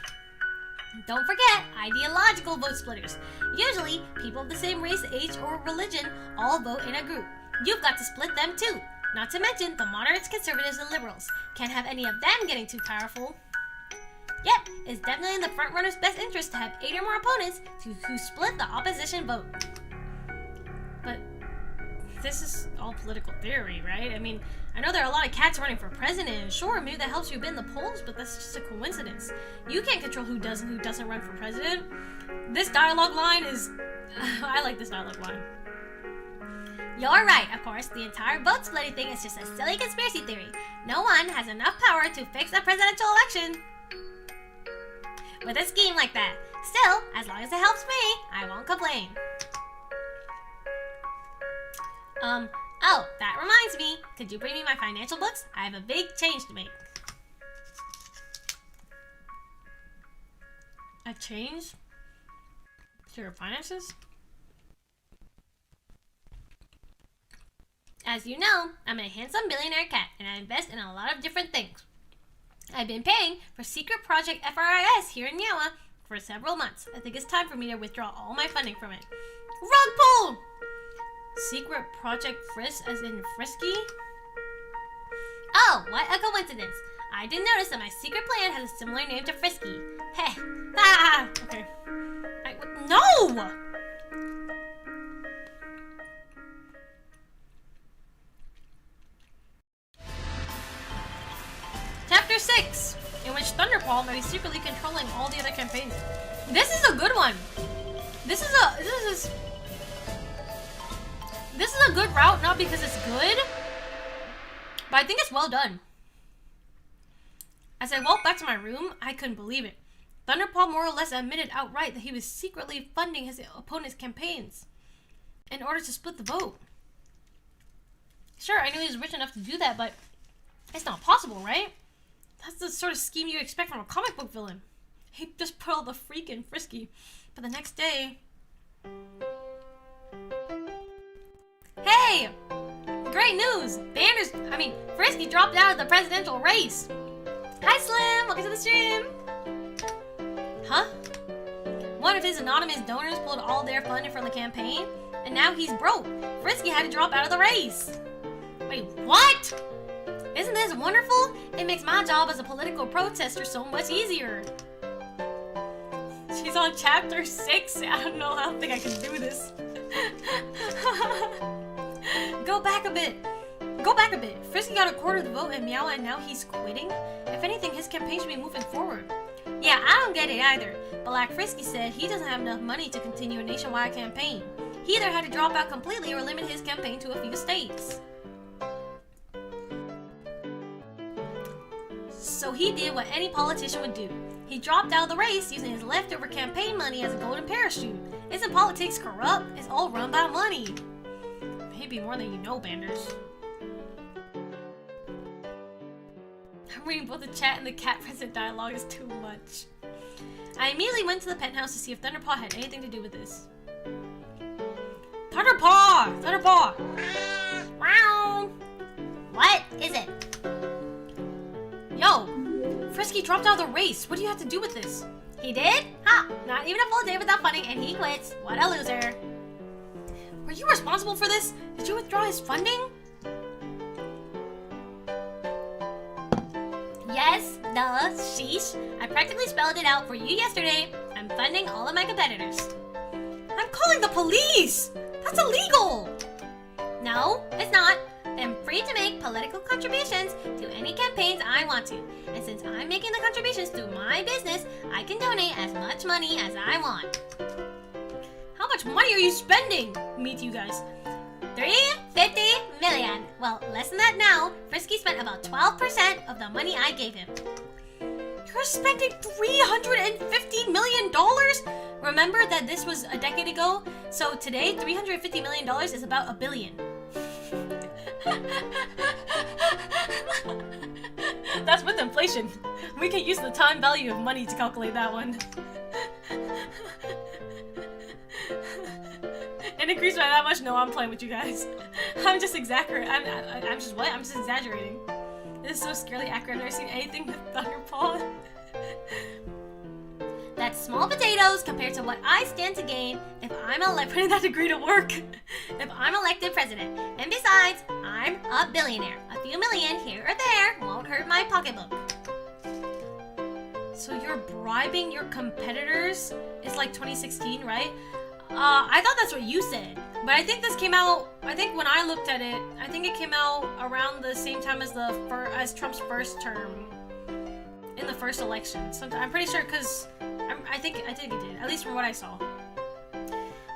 Don't forget, ideological vote splitters. Usually, people of the same race, age, or religion all vote in a group. You've got to split them too. Not to mention the moderates, conservatives, and liberals. Can't have any of them getting too powerful. Yep, it's definitely in the frontrunner's best interest to have 8 or more opponents who split the opposition vote. But this is all political theory, right? I mean, I know there are a lot of cats running for president, and sure, maybe that helps you win the polls, but that's just a coincidence. You can't control who does and who doesn't run for president. This dialogue line is... I like this dialogue line. You're right, of course. The entire vote splitting thing is just a silly conspiracy theory. No one has enough power to fix a presidential election with a scheme like that. Still, as long as it helps me, I won't complain. Oh, that reminds me. Could you bring me my financial books? I have a big change to make. A change? To your finances? As you know, I'm a handsome billionaire cat, and I invest in a lot of different things. I've been paying for Secret Project FRIS here in Meowa for several months. I think it's time for me to withdraw all my funding from it. Rug pull! Secret Project Frisk as in Frisky? Oh, what a coincidence. I did notice that my secret plan has a similar name to Frisky. Heh. Ah! Okay. No! Chapter 6, in which Thunderpaw may be secretly controlling all the other campaigns. This is a good one. This is a good route, not because it's good, but I think it's well done. As I walked back to my room, I couldn't believe it. Thunderpaw more or less admitted outright that he was secretly funding his opponent's campaigns in order to split the vote. Sure, I knew he was rich enough to do that, but it's not possible, right? That's the sort of scheme you expect from a comic book villain. He just put all the freak in Frisky, but the next day... Hey! Great news! Frisky dropped out of the presidential race. Hi, Slim! Welcome to the stream! Huh? One of his anonymous donors pulled all their funding from the campaign, and now he's broke. Frisky had to drop out of the race. Wait, what? Isn't this wonderful? It makes my job as a political protester so much easier. She's on chapter 6. I don't think I can do this. Go back a bit. Frisky got a quarter of the vote in Meowa and now he's quitting? If anything, his campaign should be moving forward. Yeah, I don't get it either. But like Frisky said, he doesn't have enough money to continue a nationwide campaign. He either had to drop out completely or limit his campaign to a few states. So he did what any politician would do. He dropped out of the race using his leftover campaign money as a golden parachute. Isn't politics corrupt? It's all run by money. Maybe more than you know, Banders. I'm reading both the chat and the cat present dialogue is too much. I immediately went to the penthouse to see if Thunderpaw had anything to do with this. Thunderpaw! Thunderpaw! Wow! What is it? Yo! Frisky dropped out of the race. What do you have to do with this? He did? Ha! Not even a full day without funding and he quits. What a loser. Were you responsible for this? Did you withdraw his funding? Yes, duh, sheesh. I practically spelled it out for you yesterday. I'm funding all of my competitors. I'm calling the police! That's illegal! No, it's not. I'm free to make political contributions to any campaigns I want to. And since I'm making the contributions through my business, I can donate as much money as I want. How much money are you spending? Meet you guys. 350 million. Well, less than that now. Frisky spent about 12% of the money I gave him. You're spending $350 million? Remember that this was a decade ago? So today, $350 million is about $1 billion. That's with inflation. We can use the time value of money to calculate that one. It increased by that much? No, I'm playing with you guys. I'm just exaggerating. I'm just what? I'm just exaggerating. This is so scarily accurate. I've never seen anything with Thunderpaw. That's small potatoes compared to what I stand to gain if I'm putting that degree to work. if I'm elected president. And besides, I'm a billionaire. A few million here or there won't hurt my pocketbook. So you're bribing your competitors? It's like 2016, right? I thought that's what you said. But I think this came out, I think when I looked at it, I think it came out around the same time as as Trump's first term. In the first election. I'm pretty sure because I think it did, at least from what I saw.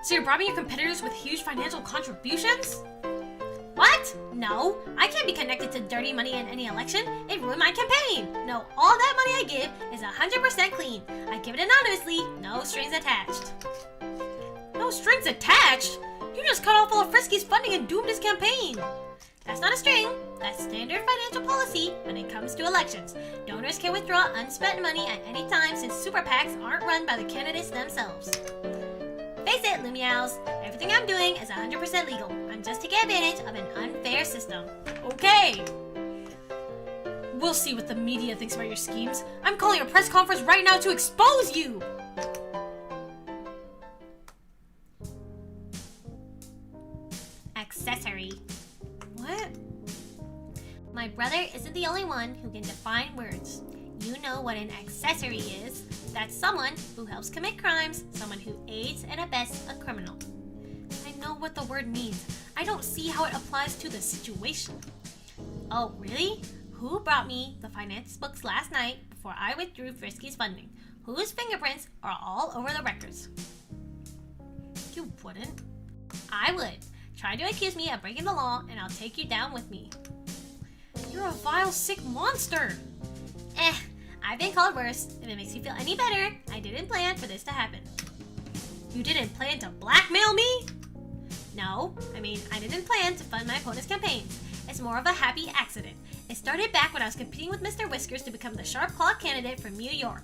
So you're bribing your competitors with huge financial contributions? What? No, I can't be connected to dirty money in any election. It ruined my campaign. No, all that money I give is 100% clean. I give it anonymously, no strings attached. No strings attached? You just cut off all of Frisky's funding and doomed his campaign. That's not a string. That's standard financial policy when it comes to elections. Donors can withdraw unspent money at any time since super PACs aren't run by the candidates themselves. Face it, Lumiaus, everything I'm doing is 100% legal. I'm just taking advantage of an unfair system. Okay. We'll see what the media thinks about your schemes. I'm calling a press conference right now to expose you! Accessory. What? My brother isn't the only one who can define words. You know what an accessory is. That's someone who helps commit crimes, someone who aids and abets a criminal. I know what the word means. I don't see how it applies to the situation. Oh, really? Who brought me the finance books last night before I withdrew Frisky's funding? Whose fingerprints are all over the records? You wouldn't. I would. Try to accuse me of breaking the law and I'll take you down with me. You're a vile, sick monster! I've been called worse. If it makes you feel any better, I didn't plan for this to happen. You didn't plan to blackmail me? No, I didn't plan to fund my opponent's campaigns. It's more of a happy accident. It started back when I was competing with Mr. Whiskers to become the sharp-clawed candidate from New York.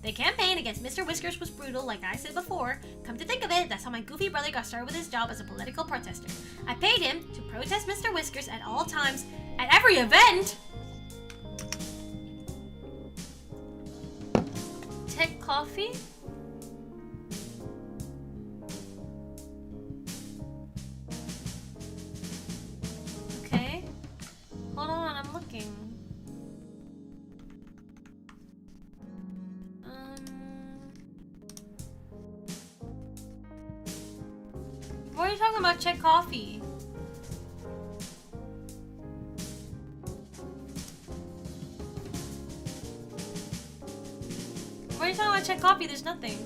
The campaign against Mr. Whiskers was brutal, like I said before. Come to think of it, that's how my goofy brother got started with his job as a political protester. I paid him to protest Mr. Whiskers at all times, at every event! Take coffee? Okay. Hold on, I'm looking. What are you talking about, check coffee? What are you talking about, check coffee? There's nothing.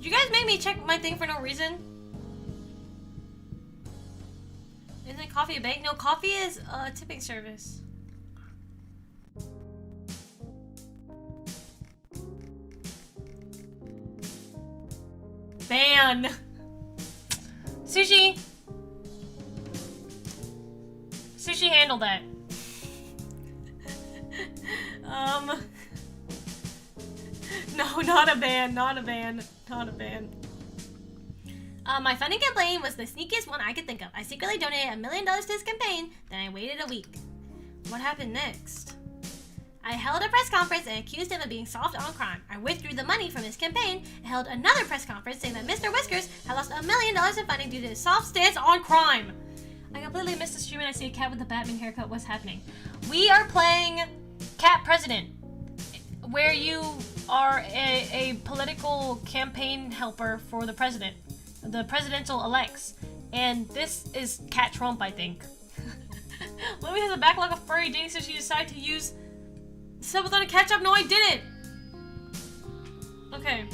you guys make me check my thing for no reason? Isn't coffee a bank? No, coffee is a tipping service. Ban! Sushi! Sushi, handle that. No, not a ban, not a ban, not a ban. My funding campaign was the sneakiest one I could think of. I secretly donated $1 million to this campaign, then I waited a week. What happened next? I held a press conference and accused him of being soft on crime. I withdrew the money from his campaign and held another press conference saying that Mr. Whiskers had lost $1 million in funding due to his soft stance on crime. I completely missed the stream and I see a cat with a Batman haircut. What's happening? We are playing Cat President, where you are a political campaign helper for the president, the presidential elects, and this is Cat Trump, I think. Lumie has a backlog of furry dating, so she decided to use Subathon to catch up. No, I didn't! Okay.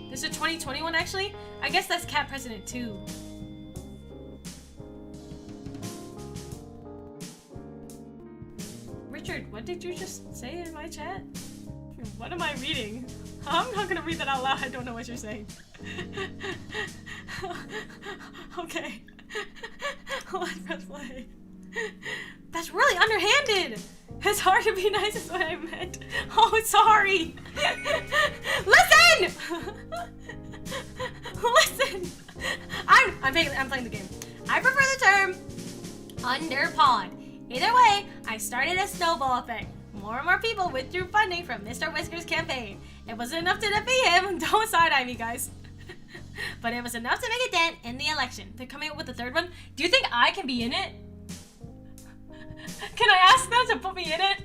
This is a 2021 actually? I guess that's Cat President too. Richard, what did you just say in my chat? What am I reading? I'm not gonna read that out loud. I don't know what you're saying. Okay. Let's press play. That's really underhanded! It's hard to be nice is what I meant. Oh, sorry! Listen! Listen! I'm playing the game. I prefer the term underpawed. Either way, I started a snowball effect. More and more people withdrew funding from Mr. Whiskers' campaign. It wasn't enough to defeat him. Don't side-eye me, guys. But it was enough to make a dent in the election. They're coming up with the third one. Do you think I can be in it? Can I ask them to put me in it?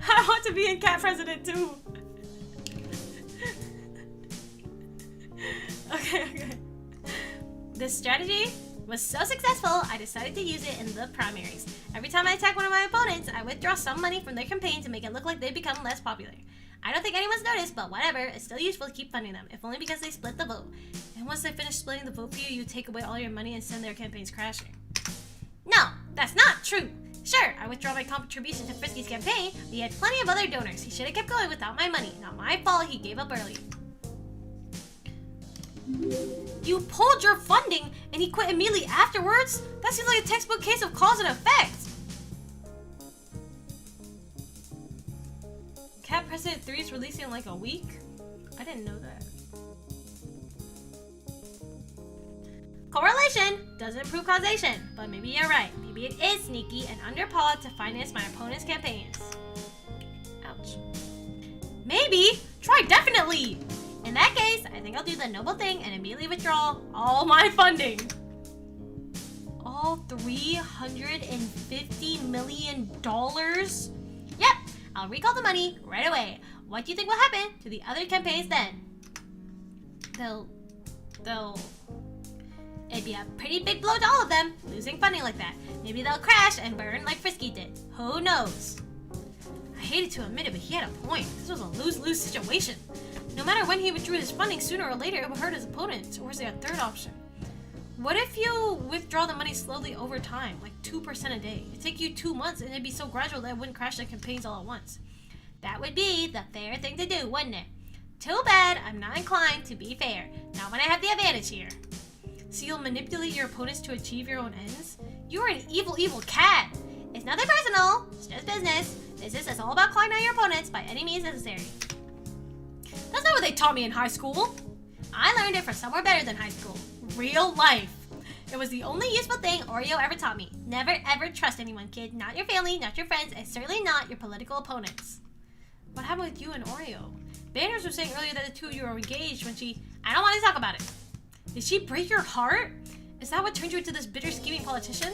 I want to be in Cat President too. Okay. This strategy was so successful, I decided to use it in the primaries. Every time I attack one of my opponents, I withdraw some money from their campaign to make it look like they've become less popular. I don't think anyone's noticed, but whatever, it's still useful to keep funding them, if only because they split the vote. And once they finish splitting the vote for you, you take away all your money and send their campaigns crashing. No, that's not true. Sure, I withdraw my contribution to Frisky's campaign, but he had plenty of other donors. He should have kept going without my money. Not my fault he gave up early. You pulled your funding and he quit immediately afterwards? That seems like a textbook case of cause and effect. Cat President 3 is releasing in like a week? I didn't know that. Correlation doesn't prove causation, but maybe you're right. Maybe it is sneaky and underpawed to finance my opponent's campaigns. Ouch. Maybe. Try definitely. In that case, I think I'll do the noble thing and immediately withdraw all my funding. All $350 million? Yep, I'll recall the money right away. What do you think will happen to the other campaigns then? It'd be a pretty big blow to all of them, losing funding like that. Maybe they'll crash and burn like Frisky did. Who knows? I hated to admit it, but he had a point. This was a lose-lose situation. No matter when he withdrew his funding, sooner or later it would hurt his opponents. Or was there a third option? What if you withdraw the money slowly over time, like 2% a day? It'd take you 2 months and it'd be so gradual that it wouldn't crash the campaigns all at once. That would be the fair thing to do, wouldn't it? Too bad I'm not inclined to be fair. Not when I have the advantage here. So you'll manipulate your opponents to achieve your own ends? You're an evil, evil cat! It's nothing personal, it's just business. Business is all about calling out your opponents by any means necessary. That's not what they taught me in high school. I learned it from somewhere better than high school. Real life. It was the only useful thing Oreo ever taught me. Never ever trust anyone, kid. Not your family, not your friends, and certainly not your political opponents. What happened with you and Oreo? Banners was saying earlier that the two of you were engaged when she... I don't want to talk about it. Did she break your heart? Is that what turned you into this bitter, scheming politician?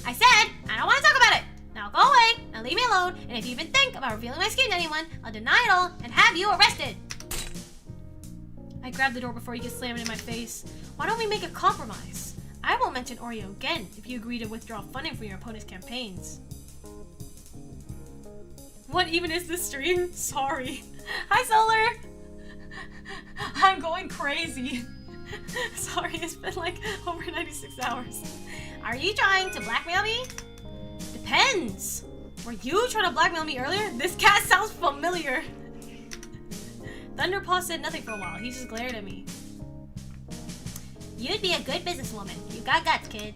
I said, I don't want to talk about it. Now go away and leave me alone, and if you even think about revealing my scheme to anyone, I'll deny it all and have you arrested. I grabbed the door before he could slam it in my face. Why don't we make a compromise? I won't mention Oreo again if you agree to withdraw funding from your opponent's campaigns. What even is this stream? Sorry. Hi, Solar! I'm going crazy. Sorry, it's been like over 96 hours. Are you trying to blackmail me? Depends. Were you trying to blackmail me earlier? This cat sounds familiar. Thunderpaw said nothing for a while. He just glared at me. You'd be a good businesswoman. You got guts, kid.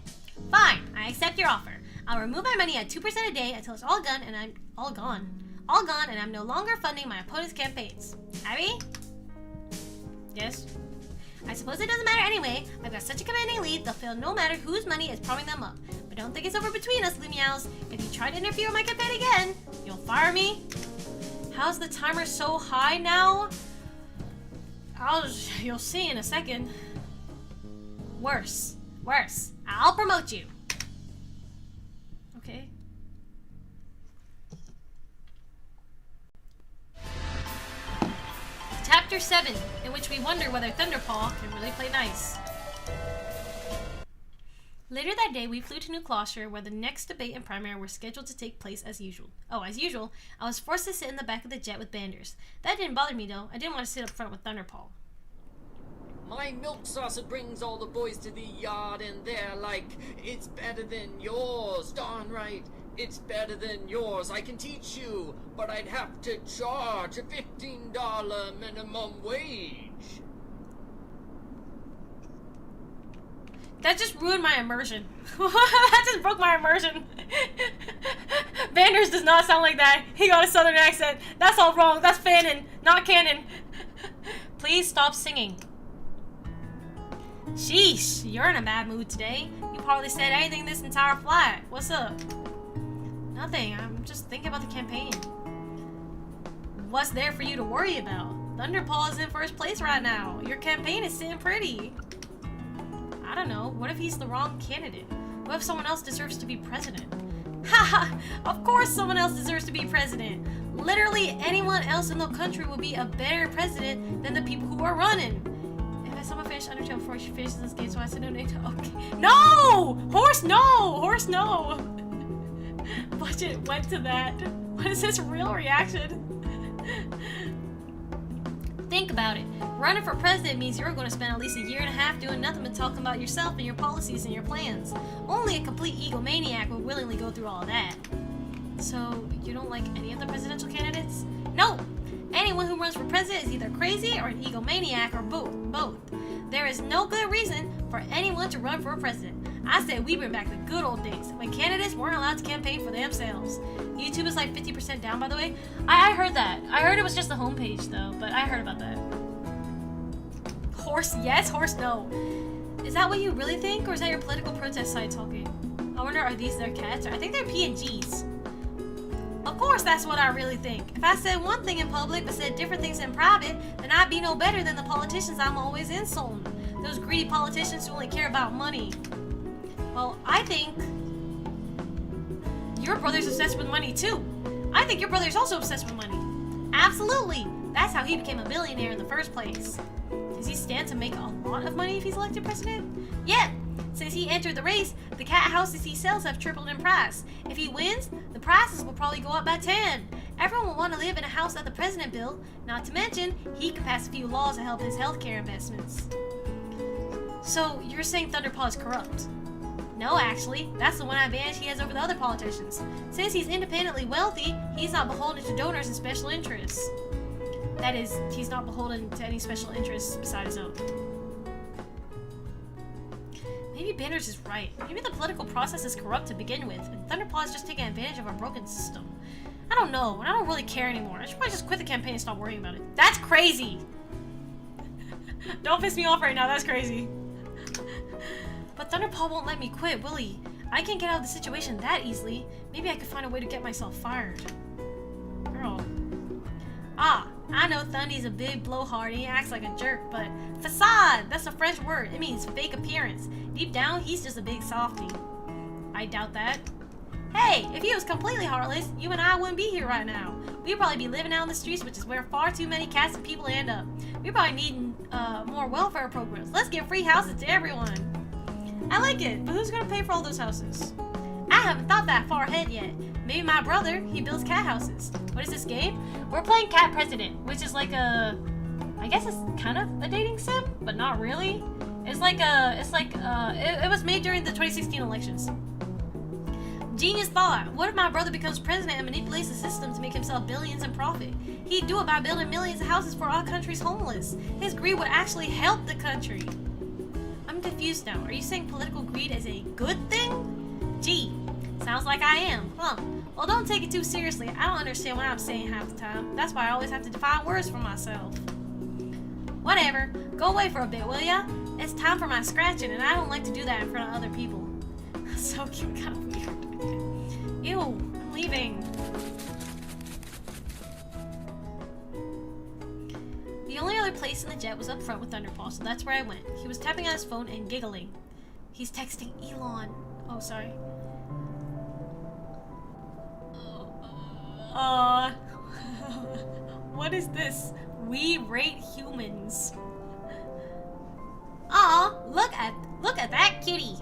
Fine, I accept your offer. I'll remove my money at 2% a day until it's all gone and I'm all gone. All gone and I'm no longer funding my opponent's campaigns. Abby? Yes? I suppose it doesn't matter anyway. I've got such a commanding lead, they'll fail no matter whose money is propping them up. But don't think it's over between us, Lumiaos. If you try to interfere with my campaign again, you'll fire me. How's the timer so high now? You'll see in a second. Worse. Worse. I'll promote you. Okay. Chapter 7, in which we wonder whether Thunderpaw can really play nice. Later that day, we flew to New Gloucester, where the next debate and primary were scheduled to take place as usual. Oh, as usual, I was forced to sit in the back of the jet with Banders. That didn't bother me, though. I didn't want to sit up front with Thunderpaw. My milk saucer brings all the boys to the yard, and they're like, it's better than yours. Darn right, it's better than yours. I can teach you, but I'd have to charge a $15 minimum wage. That just ruined my immersion. That just broke my immersion. Banders does not sound like that. He got a southern accent. That's all wrong. That's fanon, not canon. Please stop singing. Sheesh, you're in a bad mood today. You hardly said anything this entire flight. What's up? Nothing. I'm just thinking about the campaign. What's there for you to worry about? Thunderpaw is in first place right now. Your campaign is sitting pretty. I don't know. What if he's the wrong candidate? What if someone else deserves to be president? Haha! Of course someone else deserves to be president. Literally anyone else in the country will be a better president than the people who are running. If I someone finish Undertale before she finishes this game, so I said no name to okay. No! Horse no! Horse no! Budget went to that. What is his real reaction? Think about it. Running for president means you're going to spend at least a year and a half doing nothing but talking about yourself and your policies and your plans. Only a complete egomaniac would willingly go through all of that. So, you don't like any of the presidential candidates? No! Anyone who runs for president is either crazy or an egomaniac or both. There is no good reason for anyone to run for a president. I say we bring back the good old days when candidates weren't allowed to campaign for themselves. YouTube is like 50% down, by the way. I heard that. I heard it was just the homepage, though, but I heard about that. Horse yes, horse no. Is that what you really think, or is that your political protest site talking? I wonder, are these their cats? Or I think they're PNGs. Of course that's what I really think. If I said one thing in public but said different things in private, then I'd be no better than the politicians I'm always insulting. Those greedy politicians who only care about money. Well, I think your brother's obsessed with money too. I think your brother's also obsessed with money. Absolutely. That's how he became a billionaire in the first place. Does he stand to make a lot of money if he's elected president? Yeah. Since he entered the race, the cat houses he sells have tripled in price. If he wins, the prices will probably go up by 10. Everyone will want to live in a house that the president built. Not to mention, he could pass a few laws to help his healthcare investments. So, you're saying Thunderpaw is corrupt? No, actually. That's the one advantage he has over the other politicians. Since he's independently wealthy, he's not beholden to donors and special interests. That is, he's not beholden to any special interests beside his own. Maybe Banders is right. Maybe the political process is corrupt to begin with, and Thunderpaw is just taking advantage of our broken system. I don't know, and I don't really care anymore. I should probably just quit the campaign and stop worrying about it. That's crazy! Don't piss me off right now, that's crazy. But Thunderpaw won't let me quit, will he? I can't get out of the situation that easily. Maybe I could find a way to get myself fired. Girl. Ah, I know Thundy's a big blowhard and he acts like a jerk, but facade! That's a French word. It means fake appearance. Deep down, he's just a big softie. I doubt that. Hey, if he was completely heartless, you and I wouldn't be here right now. We'd probably be living out in the streets, which is where far too many cats and people end up. We probably need more welfare programs. Let's give free houses to everyone. I like it, but who's gonna pay for all those houses? I haven't thought that far ahead yet. Maybe my brother, he builds cat houses. What is this game? We're playing Cat President, which is like a, I guess it's kind of a dating sim, but not really. It was made during the 2016 elections. Genius thought. What if my brother becomes president and manipulates the system to make himself billions in profit? He'd do it by building millions of houses for our country's homeless. His greed would actually help the country. I'm confused now. Are you saying political greed is a good thing? Gee, sounds like I am, huh? Well, don't take it too seriously. I don't understand what I'm saying half the time. That's why I always have to define words for myself. Whatever. Go away for a bit, will ya? It's time for my scratching, and I don't like to do that in front of other people. So cute, kind of weird. Ew, I'm leaving. The only other place in the jet was up front with Thunderpaw, so that's where I went. He was tapping on his phone and giggling. He's texting Elon. Oh, sorry. What is this? We rate humans. Aw, look at that cutie.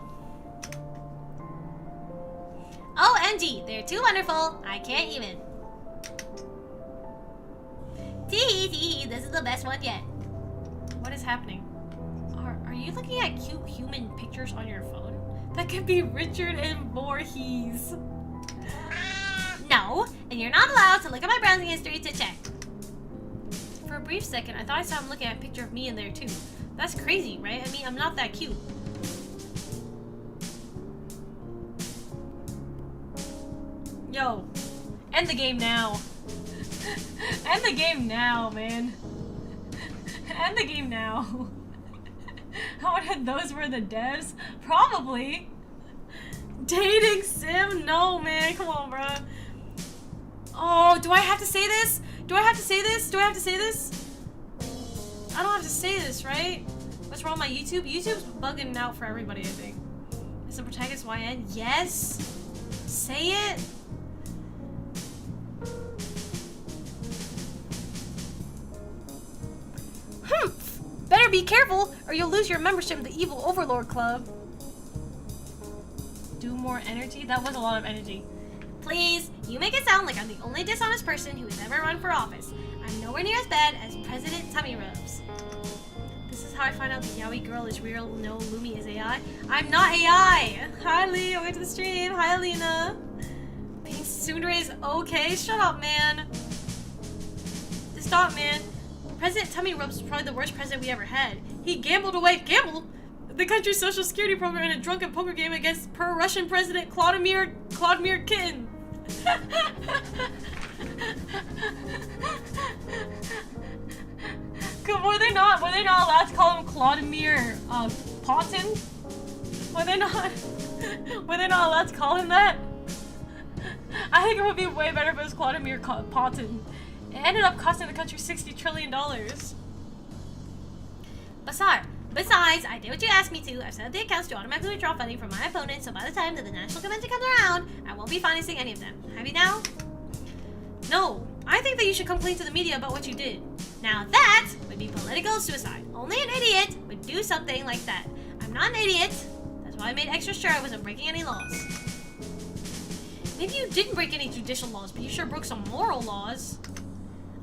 OMG, they're too wonderful. I can't even. Tee, this is the best one yet. What is happening? Are you looking at cute human pictures on your phone? That could be Richard and Voorhees. No, and you're not allowed to look at my browsing history to check. For a brief second, I thought I saw him looking at a picture of me in there too. That's crazy, right? I mean, I'm not that cute. Yo, end the game now. End the game now, man. End the game now. I wonder those were the devs? Probably. Dating sim? No, man. Come on, bro. Oh, do I have to say this? Do I have to say this? Do I have to say this? I don't have to say this, right? What's wrong with my YouTube? YouTube's bugging out for everybody, I think. Is the protagonist YN? Yes. Say it. Better be careful, or you'll lose your membership in the Evil Overlord Club. Do more energy? That was a lot of energy. Please, you make it sound like I'm the only dishonest person who has ever run for office. I'm nowhere near as bad as President Tummy Rubs. This is how I find out the yaoi girl is real. No, Lumie is AI. I'm not AI! Hi, Lee. Welcome to the stream. Hi, Alina. Being tsundere is okay? Shut up, man. Just stop, man. President Tummy Rubs was probably the worst president we ever had. He gambled away the country's social security program in a drunken poker game against pro-Russian President Vladimir Kitten. Were they not allowed to call him Vladimir Putin? Were they not allowed to call him that? I think it would be way better if it was Vladimir Putin. It ended up costing the country $60 trillion. Besides, I did what you asked me to. I've set up the accounts to automatically withdraw funding from my opponents, so by the time that the national convention comes around, I won't be financing any of them. Happy now? No, I think that you should complain to the media about what you did. Now that would be political suicide. Only an idiot would do something like that. I'm not an idiot. That's why I made extra sure I wasn't breaking any laws. Maybe you didn't break any judicial laws, but you sure broke some moral laws.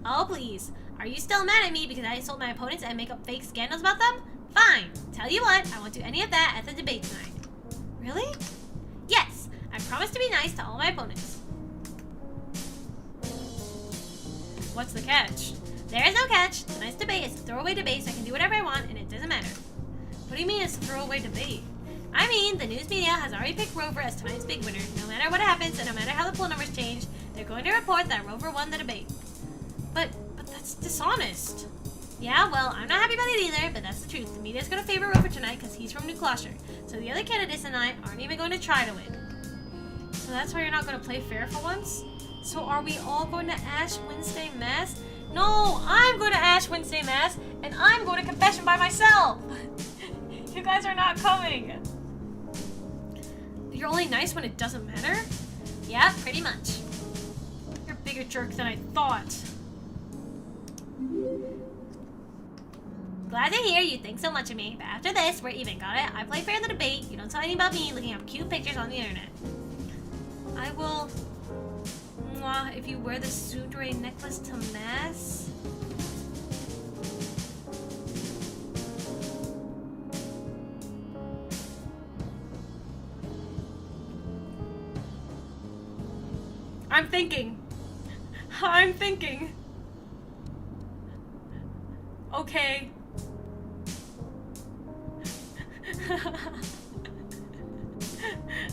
Oh, please. Are you still mad at me because I insult my opponents and make up fake scandals about them? Fine. Tell you what, I won't do any of that at the debate tonight. Really? Yes. I promise to be nice to all my opponents. What's the catch? There is no catch. Tonight's debate is a throwaway debate, so I can do whatever I want, and it doesn't matter. What do you mean it's a throwaway debate? I mean, the news media has already picked Rover as tonight's big winner. No matter what happens, and no matter how the poll numbers change, they're going to report that Rover won the debate. But that's dishonest. Yeah, well, I'm not happy about it either, but that's the truth. The media's going to favor Rover tonight because he's from New Gloucester. So the other candidates tonight aren't even going to try to win. So that's why you're not going to play fair for once? So are we all going to Ash Wednesday Mass? No, I'm going to Ash Wednesday Mass, and I'm going to confession by myself. You guys are not coming. You're only nice when it doesn't matter? Yeah, pretty much. You're a bigger jerk than I thought. Glad to hear you think so much of me, but after this, we're even, got it? I play fair in the debate. You don't tell anything about me looking up cute pictures on the internet. I will... Mwah, if you wear the Sudre necklace to mass... I'm thinking. I'm thinking. Okay.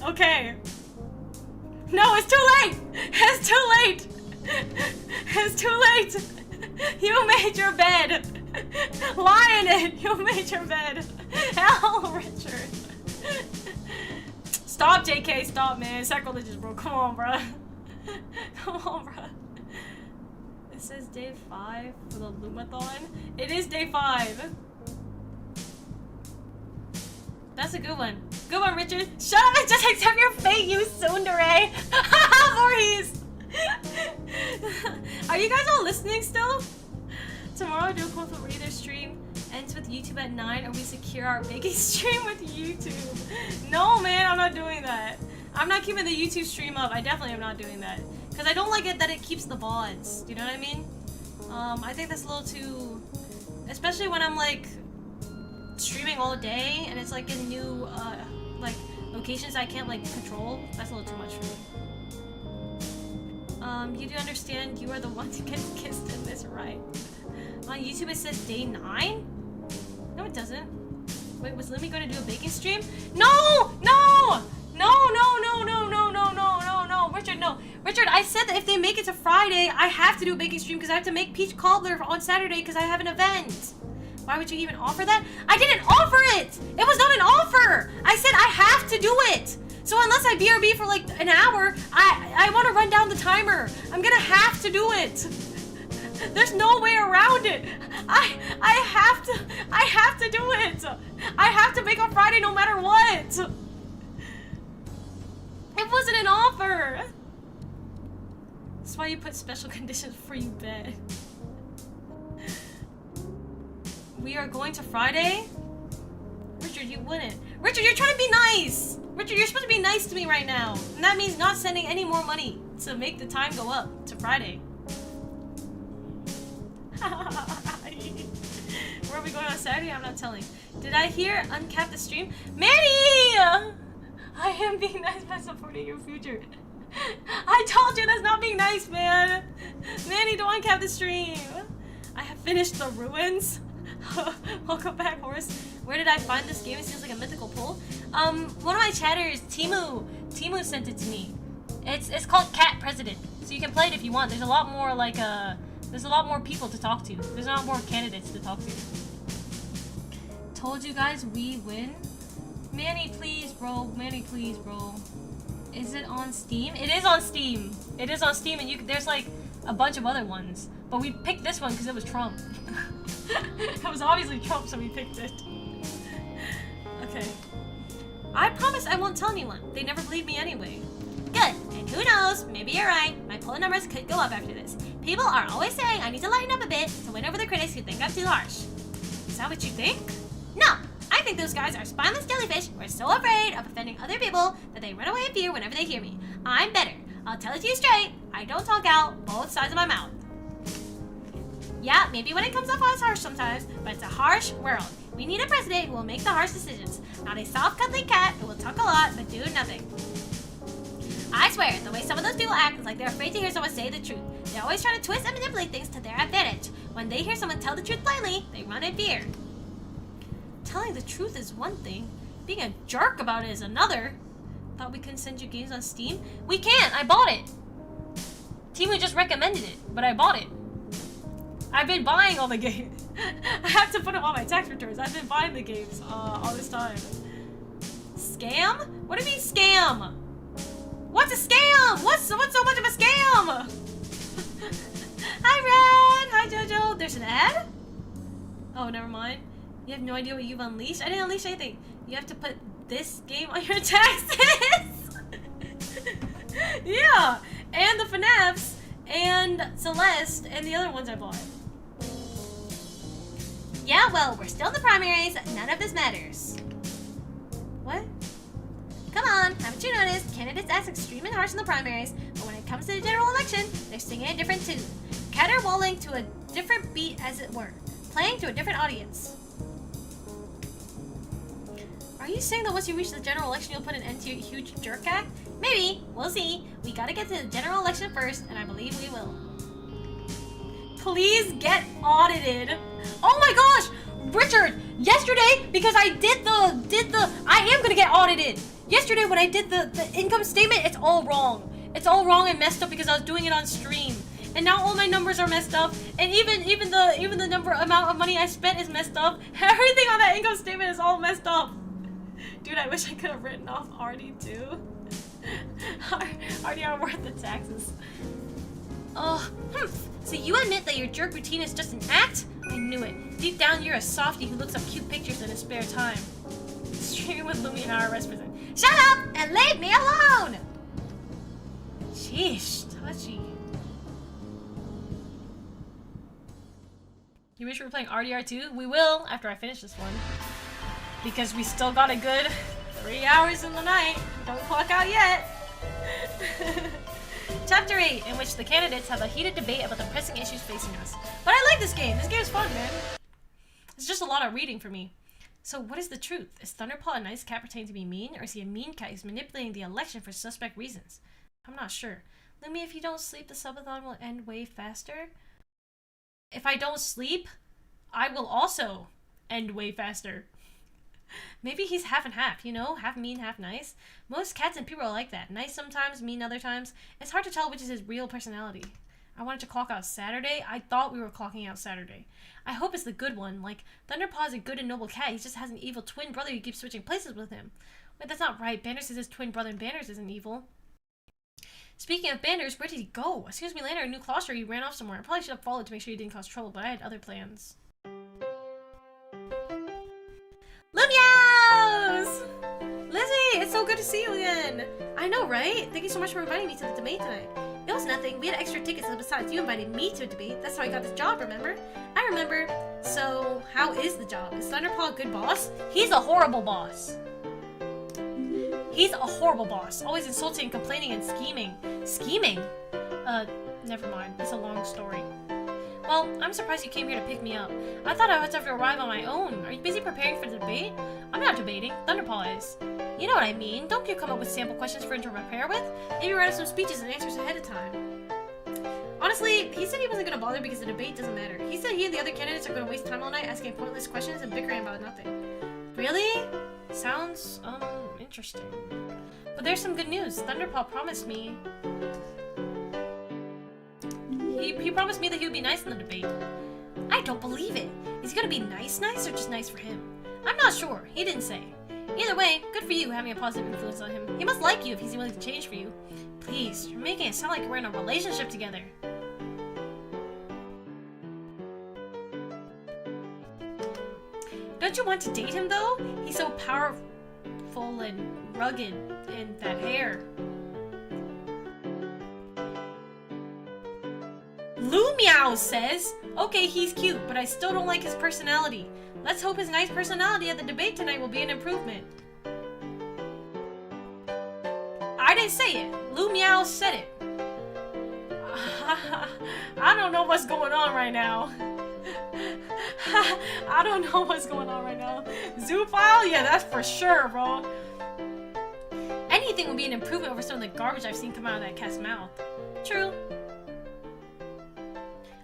Okay. No, it's too late! It's too late! It's too late! You made your bed! Lie in it! You made your bed! Hell, Richard! Stop, JK, stop, man. Sacrilegious, bro. Come on, bruh. Come on, bruh. It says day 5 for the lumathon. It is day 5. That's a good one. Good one, Richard. Shut up and just accept your fate, you tsundere. Voorhees. Are you guys all listening still? Tomorrow, do a quote for reader stream. Ends with YouTube at 9, or we secure our biggest stream with YouTube. No, man, I'm not doing that. I'm not keeping the YouTube stream up. I definitely am not doing that. Because I don't like it that it keeps the VODs. Do you know what I mean? I think that's a little too... Especially when I'm, like, streaming all day, and it's, like, in new, like, locations I can't, like, control. That's a little too much for me. You do understand you are the one to get kissed in this, right? On YouTube it says day 9? No, it doesn't. Wait, was Lumie going to do a baking stream? No! No! No, no, no, no, no, no, no, no, no. Richard, no. Richard, I said that if they make it to Friday, I have to do a baking stream because I have to make peach cobbler on Saturday because I have an event. Why would you even offer that? I didn't offer it! It was not an offer! I said I have to do it! So unless I BRB for like an hour, I want to run down the timer. I'm gonna have to do it. There's no way around it. I have to do it. I have to make on Friday no matter what. It wasn't an offer. That's why you put special conditions before you bed. We are going to Friday? Richard, you wouldn't. Richard, you're trying to be nice. Richard, you're supposed to be nice to me right now. And that means not sending any more money to make the time go up to Friday. Where are we going on Saturday? I'm not telling. Did I hear uncap the stream? Manny! I am being nice by supporting your future. I told you that's not being nice, man. Manny, don't uncap the stream. I have finished the ruins. Welcome back, horse. Where did I find this game? It seems like a mythical pull. One of my chatters, Timu sent it to me. It's called Cat President. So you can play it if you want. There's a lot more like there's a lot more people to talk to. There's a lot more candidates to talk to. Told you guys we win. Manny, please, bro. Manny, please, bro. Is it on Steam? It is on Steam. It is on Steam, and there's like a bunch of other ones. But we picked this one because it was Trump. It was obviously Trump, so we picked it. Okay. I promise I won't tell anyone. They never believe me anyway. Good. And who knows? Maybe you're right. My poll numbers could go up after this. People are always saying I need to lighten up a bit to win over the critics who think I'm too harsh. Is that what you think? No. I think those guys are spineless jellyfish who are so afraid of offending other people that they run away in fear whenever they hear me. I'm better. I'll tell it to you straight. I don't talk out both sides of my mouth. Yeah, maybe when it comes off as harsh sometimes, but it's a harsh world. We need a president who will make the harsh decisions, not a soft-cuddling cat who will talk a lot but do nothing. I swear, the way some of those people act is like they're afraid to hear someone say the truth. They're always trying to twist and manipulate things to their advantage. When they hear someone tell the truth plainly, they run in fear. Telling the truth is one thing. Being a jerk about it is another. Thought we couldn't send you games on Steam? We can't! I bought it! Timu just recommended it, but I bought it. I've been buying all the games. I have to put them on my tax returns. I've been buying the games all this time. Scam? What do you mean scam? What's a scam? What's so much of a scam? Hi Red! Hi Jojo! There's an ad? Oh, never mind. You have no idea what you've unleashed? I didn't unleash anything. You have to put this game on your taxes! Yeah! And the FNAFs, and Celeste, and the other ones I bought. Yeah, well, we're still in the primaries. None of this matters. What? Come on, haven't you noticed? Candidates act extremely harsh in the primaries, but when it comes to the general election, they're singing a different tune. Caterwauling to a different beat, as it were. Playing to a different audience. Are you saying that once you reach the general election, you'll put an end to your huge jerk act? Maybe. We'll see. We gotta get to the general election first, and I believe we will. Please get audited. Oh my gosh! Richard! Yesterday, because I I am gonna get audited! Yesterday when I did the income statement, it's all wrong. It's all wrong and messed up because I was doing it on stream. And now all my numbers are messed up, and even the amount of money I spent is messed up. Everything on that income statement is all messed up. Dude, I wish I could have written off Artie too. Artie are worth the taxes. So you admit that your jerk routine is just an act? I knew it. Deep down, you're a softie who looks up cute pictures in his spare time. Streaming with Lumie and our represent. Shut up and leave me alone! Sheesh, touchy. You wish we were playing RDR2? We will after I finish this one. Because we still got a good 3 hours in the night. Don't clock out yet. Chapter 8, in which the candidates have a heated debate about the pressing issues facing us. But I like this game. This game is fun, man. It's just a lot of reading for me. So what is the truth? Is Thunderpaw a nice cat pretending to be mean? Or is he a mean cat who's manipulating the election for suspect reasons? I'm not sure. Lumie, if you don't sleep, the subathon will end way faster. If I don't sleep, I will also end way faster. Maybe he's half and half, you know? Half mean, half nice. Most cats and people are like that. Nice sometimes, mean other times. It's hard to tell which is his real personality. I wanted to clock out Saturday. I thought we were clocking out Saturday. I hope it's the good one. Like, Thunderpaw is a good and noble cat. He just has an evil twin brother who keeps switching places with him. Wait, that's not right. Banders is his twin brother and Banders isn't evil. Speaking of Banders, where did he go? As soon as we landed our new cluster, he ran off somewhere. I probably should have followed to make sure he didn't cause trouble, but I had other plans. Lumios! Lizzie, it's so good to see you again. I know, right? Thank you so much for inviting me to the debate tonight. It was nothing. We had extra tickets, and besides, you invited me to a debate. That's how I got this job, remember? I remember. So, how is the job? Is Thunderpaw a good boss? He's a horrible boss. He's a horrible boss. Always insulting and complaining and scheming. Scheming? Never mind. It's a long story. Well, I'm surprised you came here to pick me up. I thought I would have to arrive on my own. Are you busy preparing for the debate? I'm not debating. Thunderpaw is. You know what I mean. Don't you come up with sample questions for him to prepare with? Maybe write up some speeches and answers ahead of time. Honestly, he said he wasn't going to bother because the debate doesn't matter. He said he and the other candidates are going to waste time all night asking pointless questions and bickering about nothing. Really? Sounds, interesting. But there's some good news. Thunderpaw promised me... He promised me that he would be nice in the debate. I don't believe it. Is he gonna be nice or just nice for him? I'm not sure. He didn't say. Either way, good for you having a positive influence on him. He must like you if he's willing to change for you. Please, you're making it sound like we're in a relationship together. Don't you want to date him though? He's so powerful and rugged, and that hair. Lumeow says, okay, he's cute, but I still don't like his personality. Let's hope his nice personality at the debate tonight will be an improvement. I didn't say it. Lumeow said it. I don't know what's going on right now. I don't know what's going on right now. Zoophile? Yeah, that's for sure, bro. Anything would be an improvement over some of the garbage I've seen come out of that cat's mouth. True.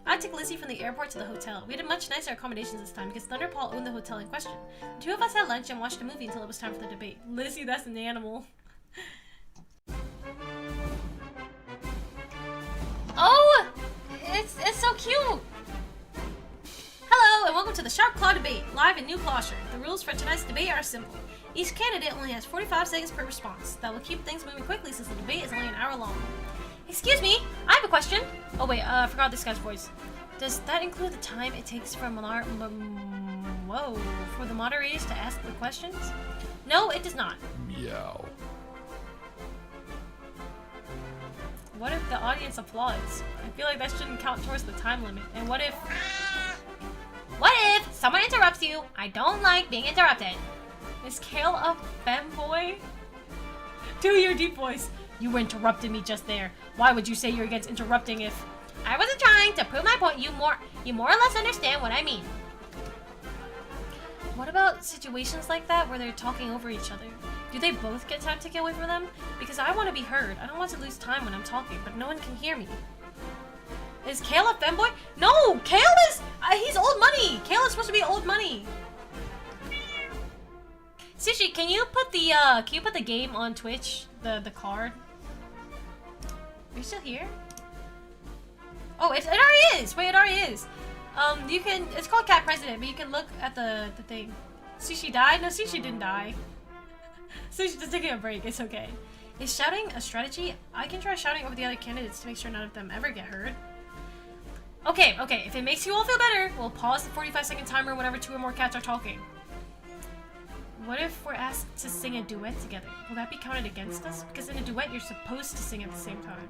I took Lizzie from the airport to the hotel. We had much nicer accommodations this time because Thunderpaw owned the hotel in question. The two of us had lunch and watched a movie until it was time for the debate. Lizzie, that's an animal. Oh! It's so cute! Hello, and welcome to the Sharp Claw debate, live in New Closure. The rules for tonight's debate are simple. Each candidate only has 45 seconds per response. That will keep things moving quickly since the debate is only an hour long. Excuse me, I have a question. Oh wait, I forgot this guy's voice. Does that include the time it takes for for the moderators to ask the questions? No, it does not. Meow. What if the audience applauds? I feel like that shouldn't count towards the time limit. And what if someone interrupts you? I don't like being interrupted. Is Kale a femboy? Do your deep voice. You interrupted me just there. Why would you say you're against interrupting if... I wasn't trying to prove my point. You more or less understand what I mean. What about situations like that where they're talking over each other? Do they both get time to get away from them? Because I want to be heard. I don't want to lose time when I'm talking, but no one can hear me. Is Kale a femboy? No! Kale is... he's old money! Kale is supposed to be old money. Sushi, can you put the game on Twitch? The card? Are you still here? Oh, it already is! Wait, it already is. You can... It's called Cat President, but you can look at the thing. Sushi died? No, Sushi didn't die. Sushi's just taking a break. It's okay. Is shouting a strategy? I can try shouting over the other candidates to make sure none of them ever get heard. Okay. If it makes you all feel better, we'll pause the 45-second timer whenever 2 or more cats are talking. What if we're asked to sing a duet together? Will that be counted against us? Because in a duet, you're supposed to sing at the same time.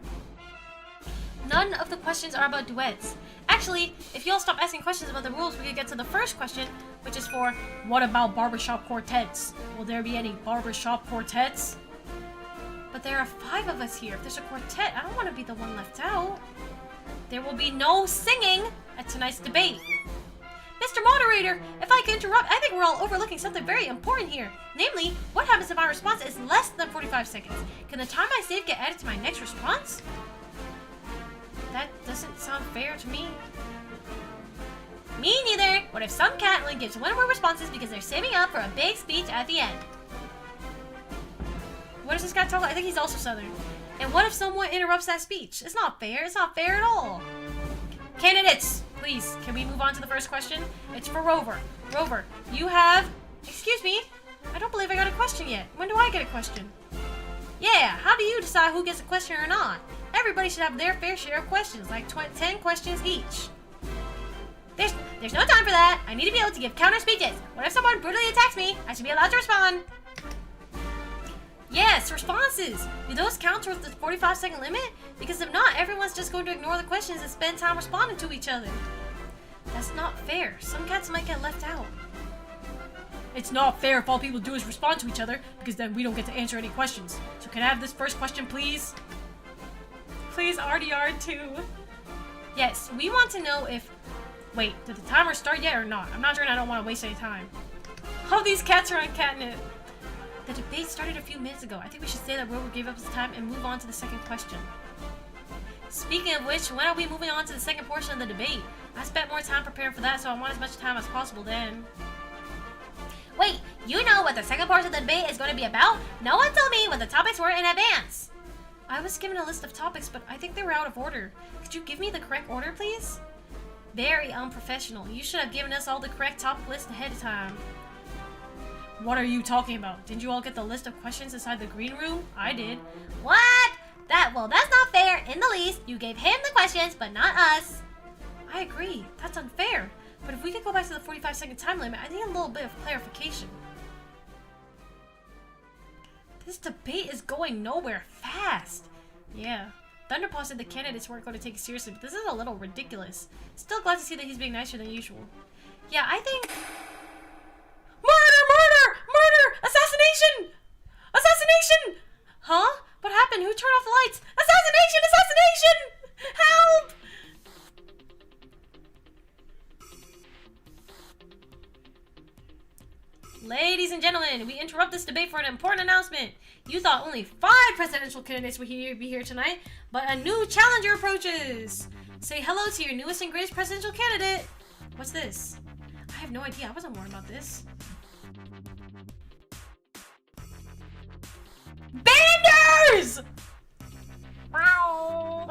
None of the questions are about duets. Actually, if you all stop asking questions about the rules, we could get to the first question, which is for, what about barbershop quartets? Will there be any barbershop quartets? But there are 5 of us here. If there's a quartet, I don't want to be the one left out. There will be no singing at tonight's debate. Mr. Moderator, if I could interrupt, I think we're all overlooking something very important here. Namely, what happens if my response is less than 45 seconds? Can the time I save get added to my next response? That doesn't sound fair to me. Me neither. What if some cat only gives 1 or more responses because they're saving up for a big speech at the end? What does this guy talk? I think he's also Southern. And what if someone interrupts that speech? It's not fair. It's not fair at all. Candidates, please, can we move on to the first question? It's for Rover. Rover, you have... Excuse me? I don't believe I got a question yet. When do I get a question? Yeah, how do you decide who gets a question or not? Everybody should have their fair share of questions, like 10 questions each. There's no time for that. I need to be able to give counter speeches. What if someone brutally attacks me? I should be allowed to respond. Yes, responses. Do those count towards the 45-second limit? Because if not, everyone's just going to ignore the questions and spend time responding to each other. That's not fair. Some cats might get left out. It's not fair if all people do is respond to each other, because then we don't get to answer any questions. So can I have this first question, please? Please, RDR2. Yes, we want to know if... Wait, did the timer start yet or not? I'm not sure and I don't want to waste any time. All these cats are on catnip. The debate started a few minutes ago. I think we should say that Rover gave up his time and move on to the second question. Speaking of which, when are we moving on to the second portion of the debate? I spent more time preparing for that, so I want as much time as possible then. Wait, you know what the second portion of the debate is going to be about? No one told me what the topics were in advance. I was given a list of topics, but I think they were out of order. Could you give me the correct order, please? Very unprofessional. You should have given us all the correct topic list ahead of time. What are you talking about? Didn't you all get the list of questions inside the green room? I did. What? Well, that's not fair in the least. You gave him the questions, but not us. I agree. That's unfair. But if we could go back to the 45-second time limit, I need a little bit of clarification. This debate is going nowhere fast. Yeah. Thunderpaw said the candidates weren't going to take it seriously, but this is a little ridiculous. Still glad to see that he's being nicer than usual. Yeah, I think... Murder! Assassination! Huh? What happened? Who turned off the lights? Assassination! Help! Ladies and gentlemen, we interrupt this debate for an important announcement. You thought only 5 presidential candidates would be here tonight, but a new challenger approaches. Say hello to your newest and greatest presidential candidate. What's this? I have no idea. I wasn't warned about this. Banders! Wow.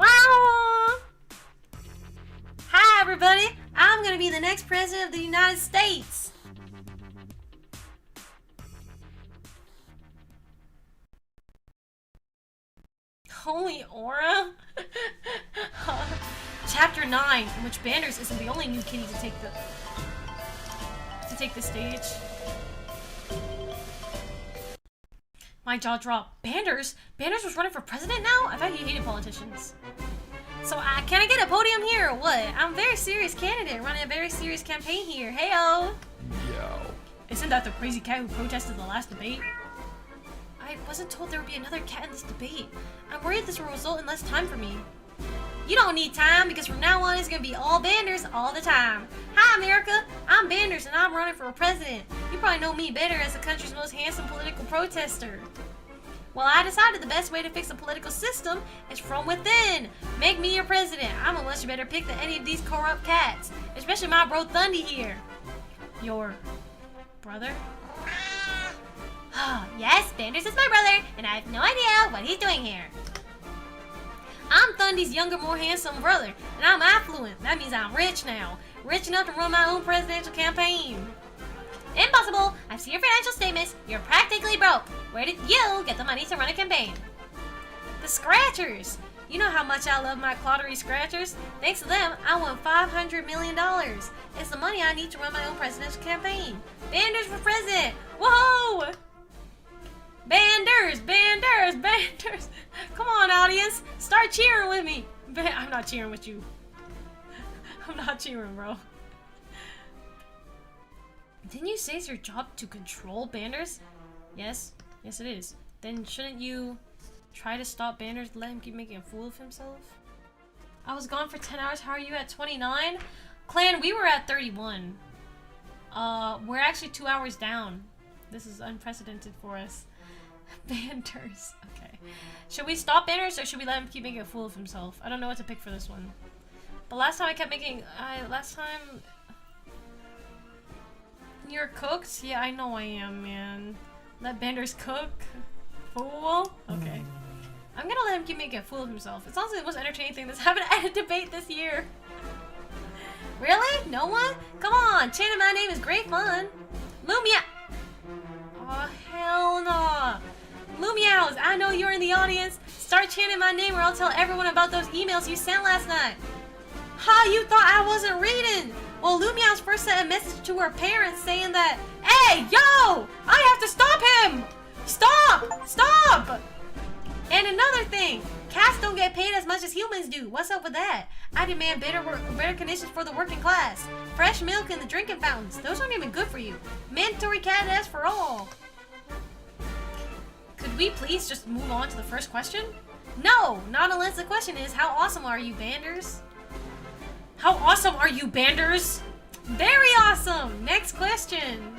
Hi, everybody. I'm gonna be the next president of the United States. Holy aura! Chapter 9, in which Banders isn't the only new kitty to take the stage. My jaw dropped. Banders? Banders was running for president now? I thought he hated politicians. So can I get a podium here or what? I'm a very serious candidate running a very serious campaign here. Heyo! Yo. Isn't that the crazy cat who protested the last debate? wasn't told there would be another cat in this debate. I'm worried this will result in less time for me. You don't need time, because from now on it's gonna be all Banders all the time. Hi America, I'm Banders and I'm running for president. You probably know me better as the country's most handsome political protester. Well, I decided the best way to fix the political system is from within. Make me your president. I'm a much better pick than any of these corrupt cats, especially my bro Thundy here. Your brother? Yes, Banders is my brother, and I have no idea what he's doing here. I'm Thundy's younger, more handsome brother, and I'm affluent. That means I'm rich now. Rich enough to run my own presidential campaign. Impossible! I've seen your financial statements. You're practically broke. Where did you get the money to run a campaign? The Scratchers! You know how much I love my Clottery Scratchers. Thanks to them, I won $500 million. It's the money I need to run my own presidential campaign. Banders for president! Whoa! Banders! Banders! Banders! Come on, audience! Start cheering with me! I'm not cheering with you. I'm not cheering, bro. Didn't you say it's your job to control Banders? Yes. Yes, it is. Then shouldn't you try to stop Banders and let him keep making a fool of himself? I was gone for 10 hours. How are you at 29? Clan, we were at 31. We're actually 2 hours down. This is unprecedented for us. Banders. Okay. Should we stop Banders or should we let him keep making a fool of himself? I don't know what to pick for this one. But last time I kept making... last time... You're cooked? Yeah, I know I am, man. Let Banders cook? Fool? Okay. I'm gonna let him keep making a fool of himself. It's honestly the most entertaining thing that's happened at a debate this year. Really? No one? Come on! Chanting my name is great fun! Lumie! Oh, hell no! Lumeows, I know you're in the audience. Start chanting my name or I'll tell everyone about those emails you sent last night. Ha, you thought I wasn't reading? Well, Lumeows first sent a message to her parents saying that, hey, yo, I have to stop him! Stop! Stop! And another thing, cats don't get paid as much as humans do. What's up with that? I demand better conditions for the working class. Fresh milk in the drinking fountains. Those aren't even good for you. Mandatory cat ass for all. Could we please just move on to the first question? No, not unless the question is, how awesome are you, Banders? How awesome are you, Banders? Very awesome! Next question.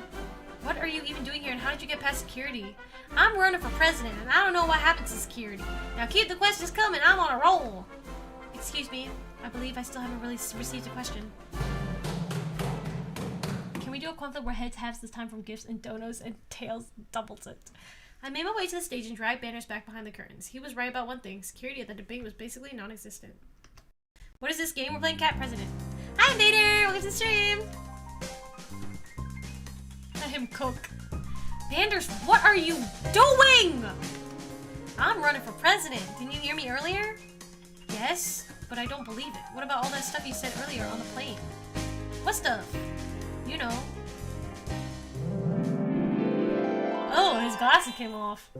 What are you even doing here and how did you get past security? I'm running for president and I don't know what happened to security. Now keep the questions coming, I'm on a roll. Excuse me, I believe I still haven't really received a question. Can we do a conflict where heads halves this time from gifts and donos and tails doubles it? I made my way to the stage and dragged Banders back behind the curtains. He was right about one thing. Security at the debate was basically non-existent. What is this game? We're playing Cat President. Hi, Invader! Welcome to the stream! Let him cook. Banders, what are you doing? I'm running for president. Didn't you hear me earlier? Yes, but I don't believe it. What about all that stuff you said earlier on the plane? What stuff? You know. Oh, his glasses came off.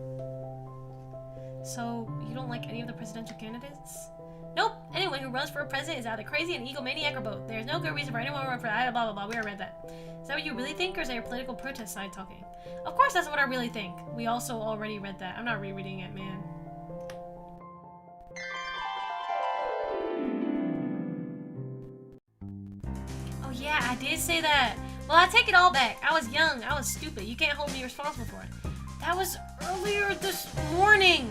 So, you don't like any of the presidential candidates? Nope. Anyone who runs for president is either crazy, an egomaniac, or both. There's no good reason for anyone to run for blah blah blah. We already read that. Is that what you really think, or is that your political protest side talking? Of course that's what I really think. We also already read that. I'm not rereading it, man. Oh yeah, I did say that. Well, I take it all back. I was young. I was stupid. You can't hold me responsible for it. That was earlier this morning.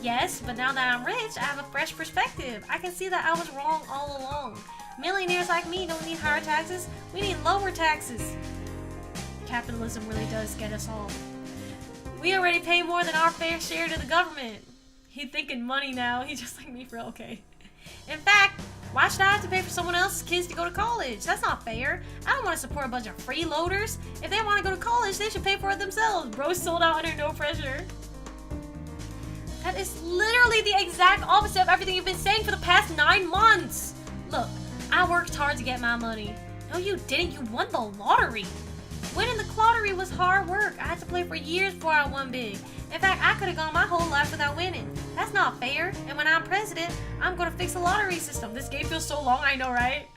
Yes, but now that I'm rich, I have a fresh perspective. I can see that I was wrong all along. Millionaires like me don't need higher taxes. We need lower taxes. Capitalism really does get us all. We already pay more than our fair share to the government. He's thinking money now. He's just like me for okay. In fact, why should I have to pay for someone else's kids to go to college? That's not fair. I don't want to support a bunch of freeloaders. If they want to go to college, they should pay for it themselves. Bro sold out under no pressure. That is literally the exact opposite of everything you've been saying for the past 9 months. Look, I worked hard to get my money. No, you didn't. You won the lottery. Winning the lottery was hard work. I had to play for years before I won big. In fact, I could have gone my whole life without winning. That's not fair. And when I'm president, I'm going to fix the lottery system. This game feels so long, I know, right?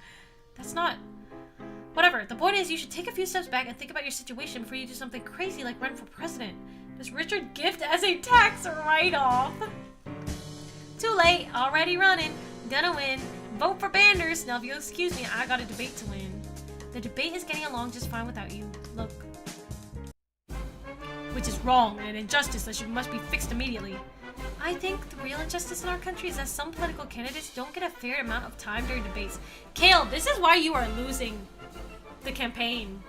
That's not... Whatever. The point is, you should take a few steps back and think about your situation before you do something crazy like run for president. Does Richard gift as a tax write-off? Too late. Already running. Gonna win. Vote for Banders. Now, if you'll excuse me, I got a debate to win. The debate is getting along just fine without you. Look. Which is wrong and an injustice that must be fixed immediately. I think the real injustice in our country is that some political candidates don't get a fair amount of time during debates. Kale, this is why you are losing the campaign.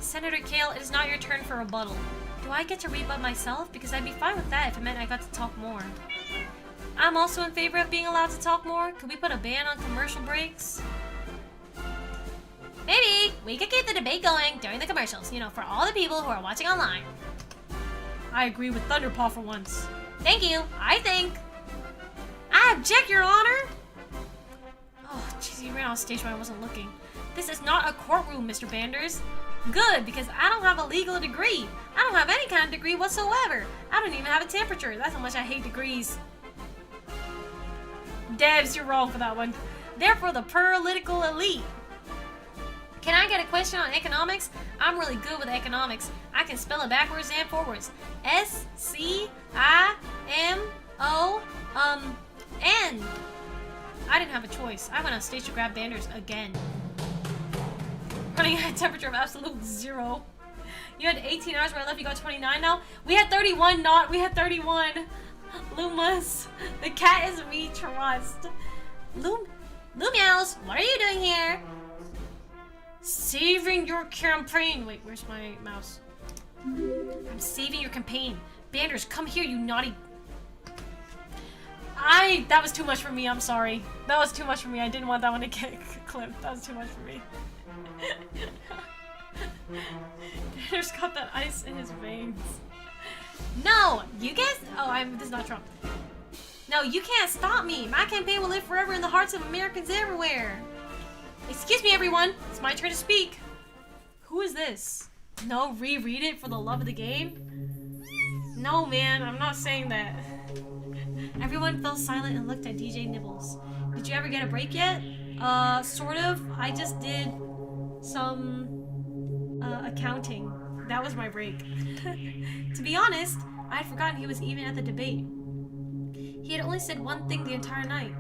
Senator Kale, it is not your turn for rebuttal. Do I get to rebut myself? Because I'd be fine with that if it meant I got to talk more. I'm also in favor of being allowed to talk more. Could we put a ban on commercial breaks? Maybe. We could keep the debate going during the commercials, you know, for all the people who are watching online. I agree with Thunderpaw for once. Thank you. I think. I object, Your Honor. Oh, jeez, you ran off stage when I wasn't looking. This is not a courtroom, Mr. Banders. Good, because I don't have a legal degree. I don't have any kind of degree whatsoever. I don't even have a temperature. That's how much I hate degrees. Devs, you're wrong for that one. They're for the political elite. Can I get a question on economics? I'm really good with economics. I can spell it backwards and forwards. S-C-I-M-O-N. I didn't have a choice. I went on stage to grab Banders again. Running at a temperature of absolute 0. You had 18 hours where I left, you got 29 now? We had 31, we had 31. Lumas, the cat is we trust. Lumeows, what are you doing here? Saving your campaign. Wait, where's my mouse? I'm saving your campaign. Banders, come here, you naughty. That was too much for me, I'm sorry. That was too much for me. I didn't want that one to get clipped. That was too much for me. Banders got that ice in his veins. No, you guys. Oh, this is not Trump. No, you can't stop me. My campaign will live forever in the hearts of Americans everywhere. Excuse me, everyone. It's my turn to speak. Who is this? No, reread it for the love of the game? No, man, I'm not saying that. Everyone fell silent and looked at DJ Nibbles. Did you ever get a break yet? Sort of. I just did some accounting. That was my break. To be honest, I had forgotten he was even at the debate. He had only said one thing the entire night.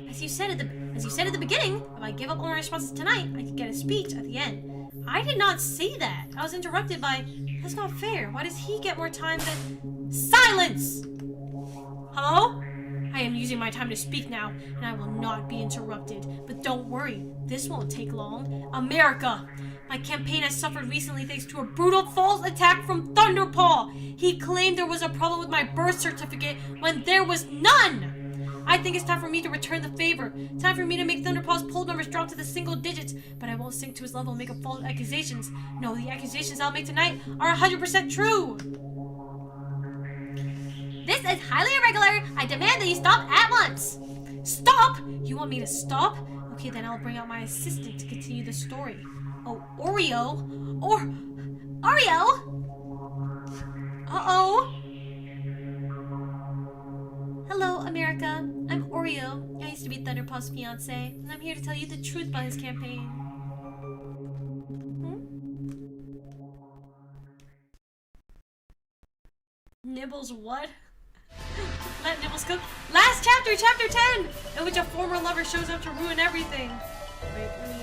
As you said at the beginning, if I give up all my responses tonight, I could get a speech at the end. I did not say that. I was interrupted by, that's not fair. Why does he get more time than... Silence! Hello? I am using my time to speak now, and I will not be interrupted. But don't worry, this won't take long. America! My campaign has suffered recently thanks to a brutal false attack from Thunderpaw. He claimed there was a problem with my birth certificate when there was none! I think it's time for me to return the favor. Time for me to make Thunderpaw's poll numbers drop to the single digits, but I won't sink to his level and make up false accusations. No, the accusations I'll make tonight are 100% true! This is highly irregular. I demand that you stop at once. Stop? You want me to stop? Okay, then I'll bring out my assistant to continue the story. Oh, Oreo? Oreo? Uh-oh. Hello, America. I'm Oreo. I used to be Thunderpaw's fiance, and I'm here to tell you the truth about his campaign. Nibbles what? Let Nibbles cook. Last chapter, chapter 10, in which a former lover shows up to ruin everything. Wait, let me...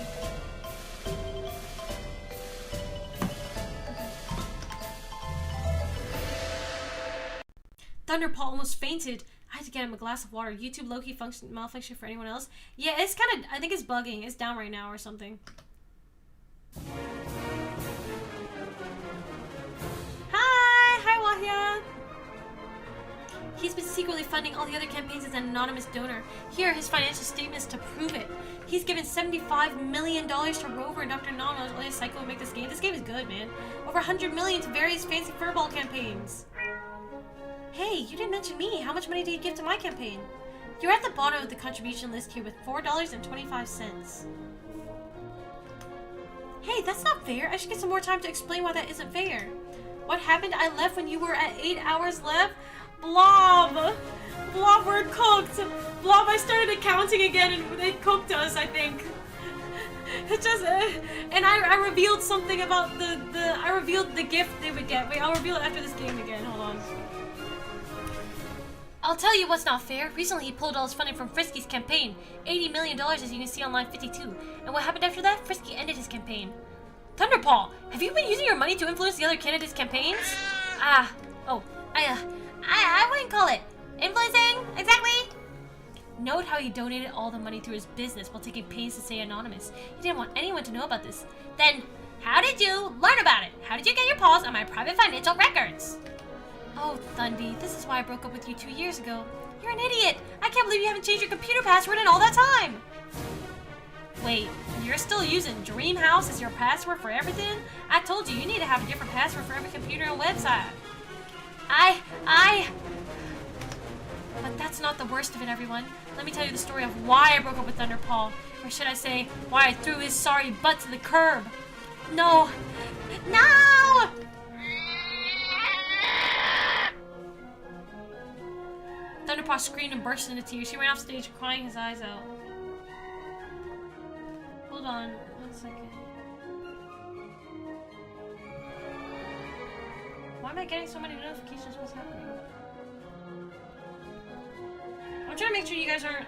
Thunderpaw almost fainted. I had to get him a glass of water. YouTube low-key malfunction for anyone else? Yeah, it's kind of... I think it's bugging. It's down right now or something. Hi Wahya. He's been secretly funding all the other campaigns as an anonymous donor. Here are his financial statements to prove it. He's given $75 million to Rover and Dr. Nono's only Psycho will make this game. This game is good, man. Over $100 million to various fancy furball campaigns. Hey, you didn't mention me. How much money did you give to my campaign? You're at the bottom of the contribution list here with $4.25. Hey, that's not fair. I should get some more time to explain why that isn't fair. What happened? I left when you were at 8 hours left? Blob! Blob, we're cooked! Blob, I started accounting again and they cooked us, I think. It's just, and I revealed something about I revealed the gift they would get. Wait, I'll reveal it after this game again. Hold on. I'll tell you what's not fair. Recently, he pulled all his funding from Frisky's campaign. $80 million, as you can see on line 52. And what happened after that? Frisky ended his campaign. Thunderpaw, have you been using your money to influence the other candidates' campaigns? I wouldn't call it influencing, exactly. Note how he donated all the money through his business while taking pains to stay anonymous. He didn't want anyone to know about this. Then, how did you learn about it? How did you get your paws on my private financial records? Oh, Thunby, this is why I broke up with you 2 years ago. You're an idiot! I can't believe you haven't changed your computer password in all that time! Wait, you're still using Dreamhouse as your password for everything? I told you, you need to have a different password for every computer and website. But that's not the worst of it, everyone. Let me tell you the story of why I broke up with Thunderpaw. Or should I say, why I threw his sorry butt to the curb. No! No! Thunderpaw screamed and burst into tears. She ran off stage crying his eyes out. Hold on, 1 second. Why am I getting so many notifications? What's happening? I'm trying to make sure you guys aren't,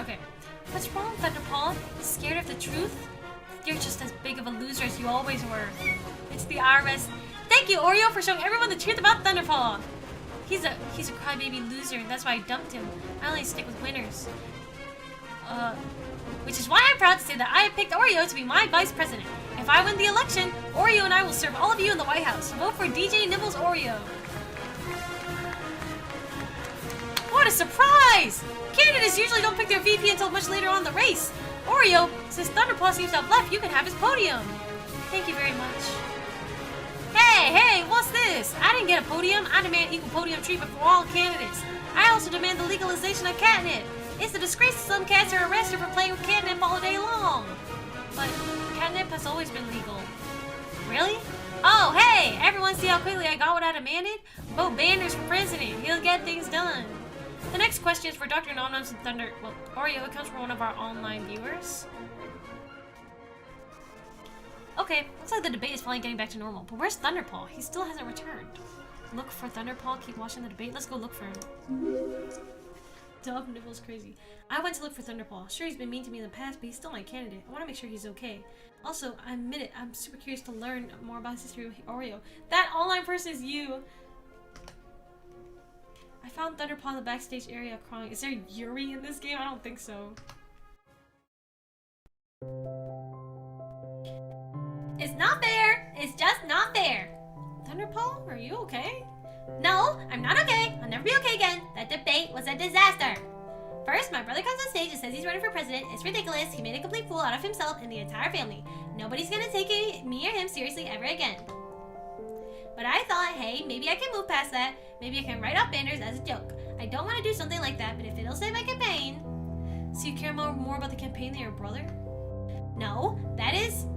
Okay. What's wrong, Thunderpaw? Scared of the truth? You're just as big of a loser as you always were. It's the IRS. Thank you, Oreo, for showing everyone the truth about Thunderpaw. He's a crybaby loser, and that's why I dumped him. I only stick with winners. Which is why I'm proud to say that I have picked Oreo to be my vice president. If I win the election, Oreo and I will serve all of you in the White House. Vote for DJ Nibbles Oreo. What a surprise! Candidates usually don't pick their VP until much later on in the race. Oreo, since Thunderpaw seems to have left, you can have his podium. Thank you very much. Hey, what's this? I didn't get a podium. I demand equal podium treatment for all candidates. I also demand the legalization of catnip. It's a disgrace that some cats are arrested for playing with catnip all day long. But catnip has always been legal. Really? Oh, hey! Everyone see how quickly I got what I demanded? Vote Banders for president. He'll get things done. The next question is for Dr. Nomnoms and Oreo. It comes from one of our online viewers. Okay, looks like the debate is finally getting back to normal. But where's Thunderpaw? He still hasn't returned. Look for Thunderpaw. Keep watching the debate. Let's go look for him. Dub Nibble's crazy. I went to look for Thunderpaw. Sure, he's been mean to me in the past, but he's still my candidate. I want to make sure he's okay. Also, I admit it, I'm super curious to learn more about his history with Oreo. That online person is you! I found Thunderpaw in the backstage area crying. Is there Yuri in this game? I don't think so. It's not fair! It's just not fair! Thunderpaw, are you okay? No, I'm not okay. I'll never be okay again. That debate was a disaster. First, my brother comes on stage and says he's running for president. It's ridiculous. He made a complete fool out of himself and the entire family. Nobody's gonna take me or him seriously ever again. But I thought, hey, maybe I can move past that. Maybe I can write off Banders as a joke. I don't want to do something like that, but if it'll save my campaign... So you care more about the campaign than your brother? No, that is...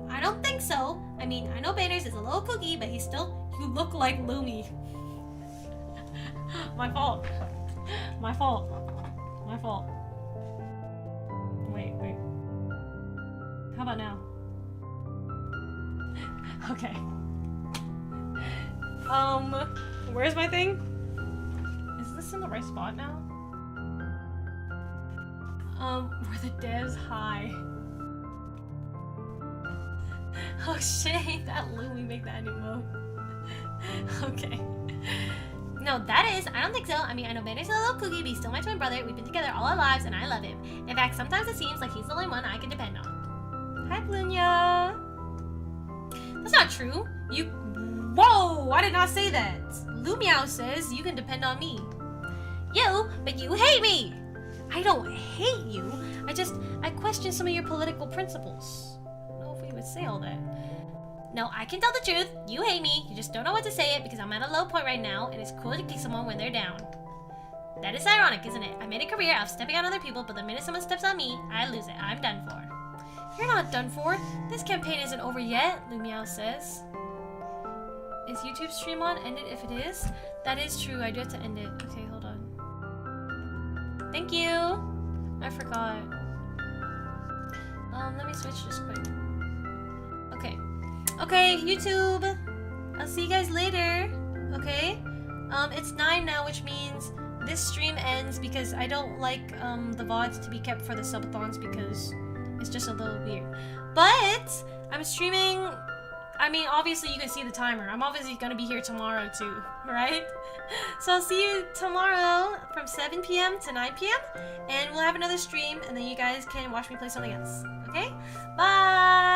I don't think so. I mean, I know Banders is a little kooky, but he's still... You look like Lumie. My fault. My fault. My fault. Wait. How about now? Okay. Where's my thing? Is this in the right spot now? Where the devs high. Oh shit, that Lumie make that new mode. Okay. No, that is, I don't think so. I mean, I know Banner's a little kooky, but he's still my twin brother. We've been together all our lives, and I love him. In fact, sometimes it seems like he's the only one I can depend on. Hi, Blunya. That's not true. Whoa! I did not say that. Lumeow says you can depend on me. But you hate me! I don't hate you. I question some of your political principles. I don't know if we would say all that. No, I can tell the truth. You hate me. You just don't know what to say it because I'm at a low point right now, and it's cool to kick someone when they're down. That is ironic, isn't it? I made a career out of stepping on other people, but the minute someone steps on me, I lose it. I'm done for. You're not done for. This campaign isn't over yet, Lumeow says. Is YouTube stream on? End it if it is. That is true. I do have to end it. Okay, hold on. Thank you. I forgot. Let me switch just quick. Okay. Okay, YouTube. I'll see you guys later. Okay. It's 9 now, which means this stream ends because I don't like the VODs to be kept for the subathons because it's just a little weird. But I'm streaming. I mean, obviously you can see the timer. I'm obviously gonna be here tomorrow too, right? So I'll see you tomorrow from 7 p.m. to 9 p.m. and we'll have another stream and then you guys can watch me play something else. Okay? Bye!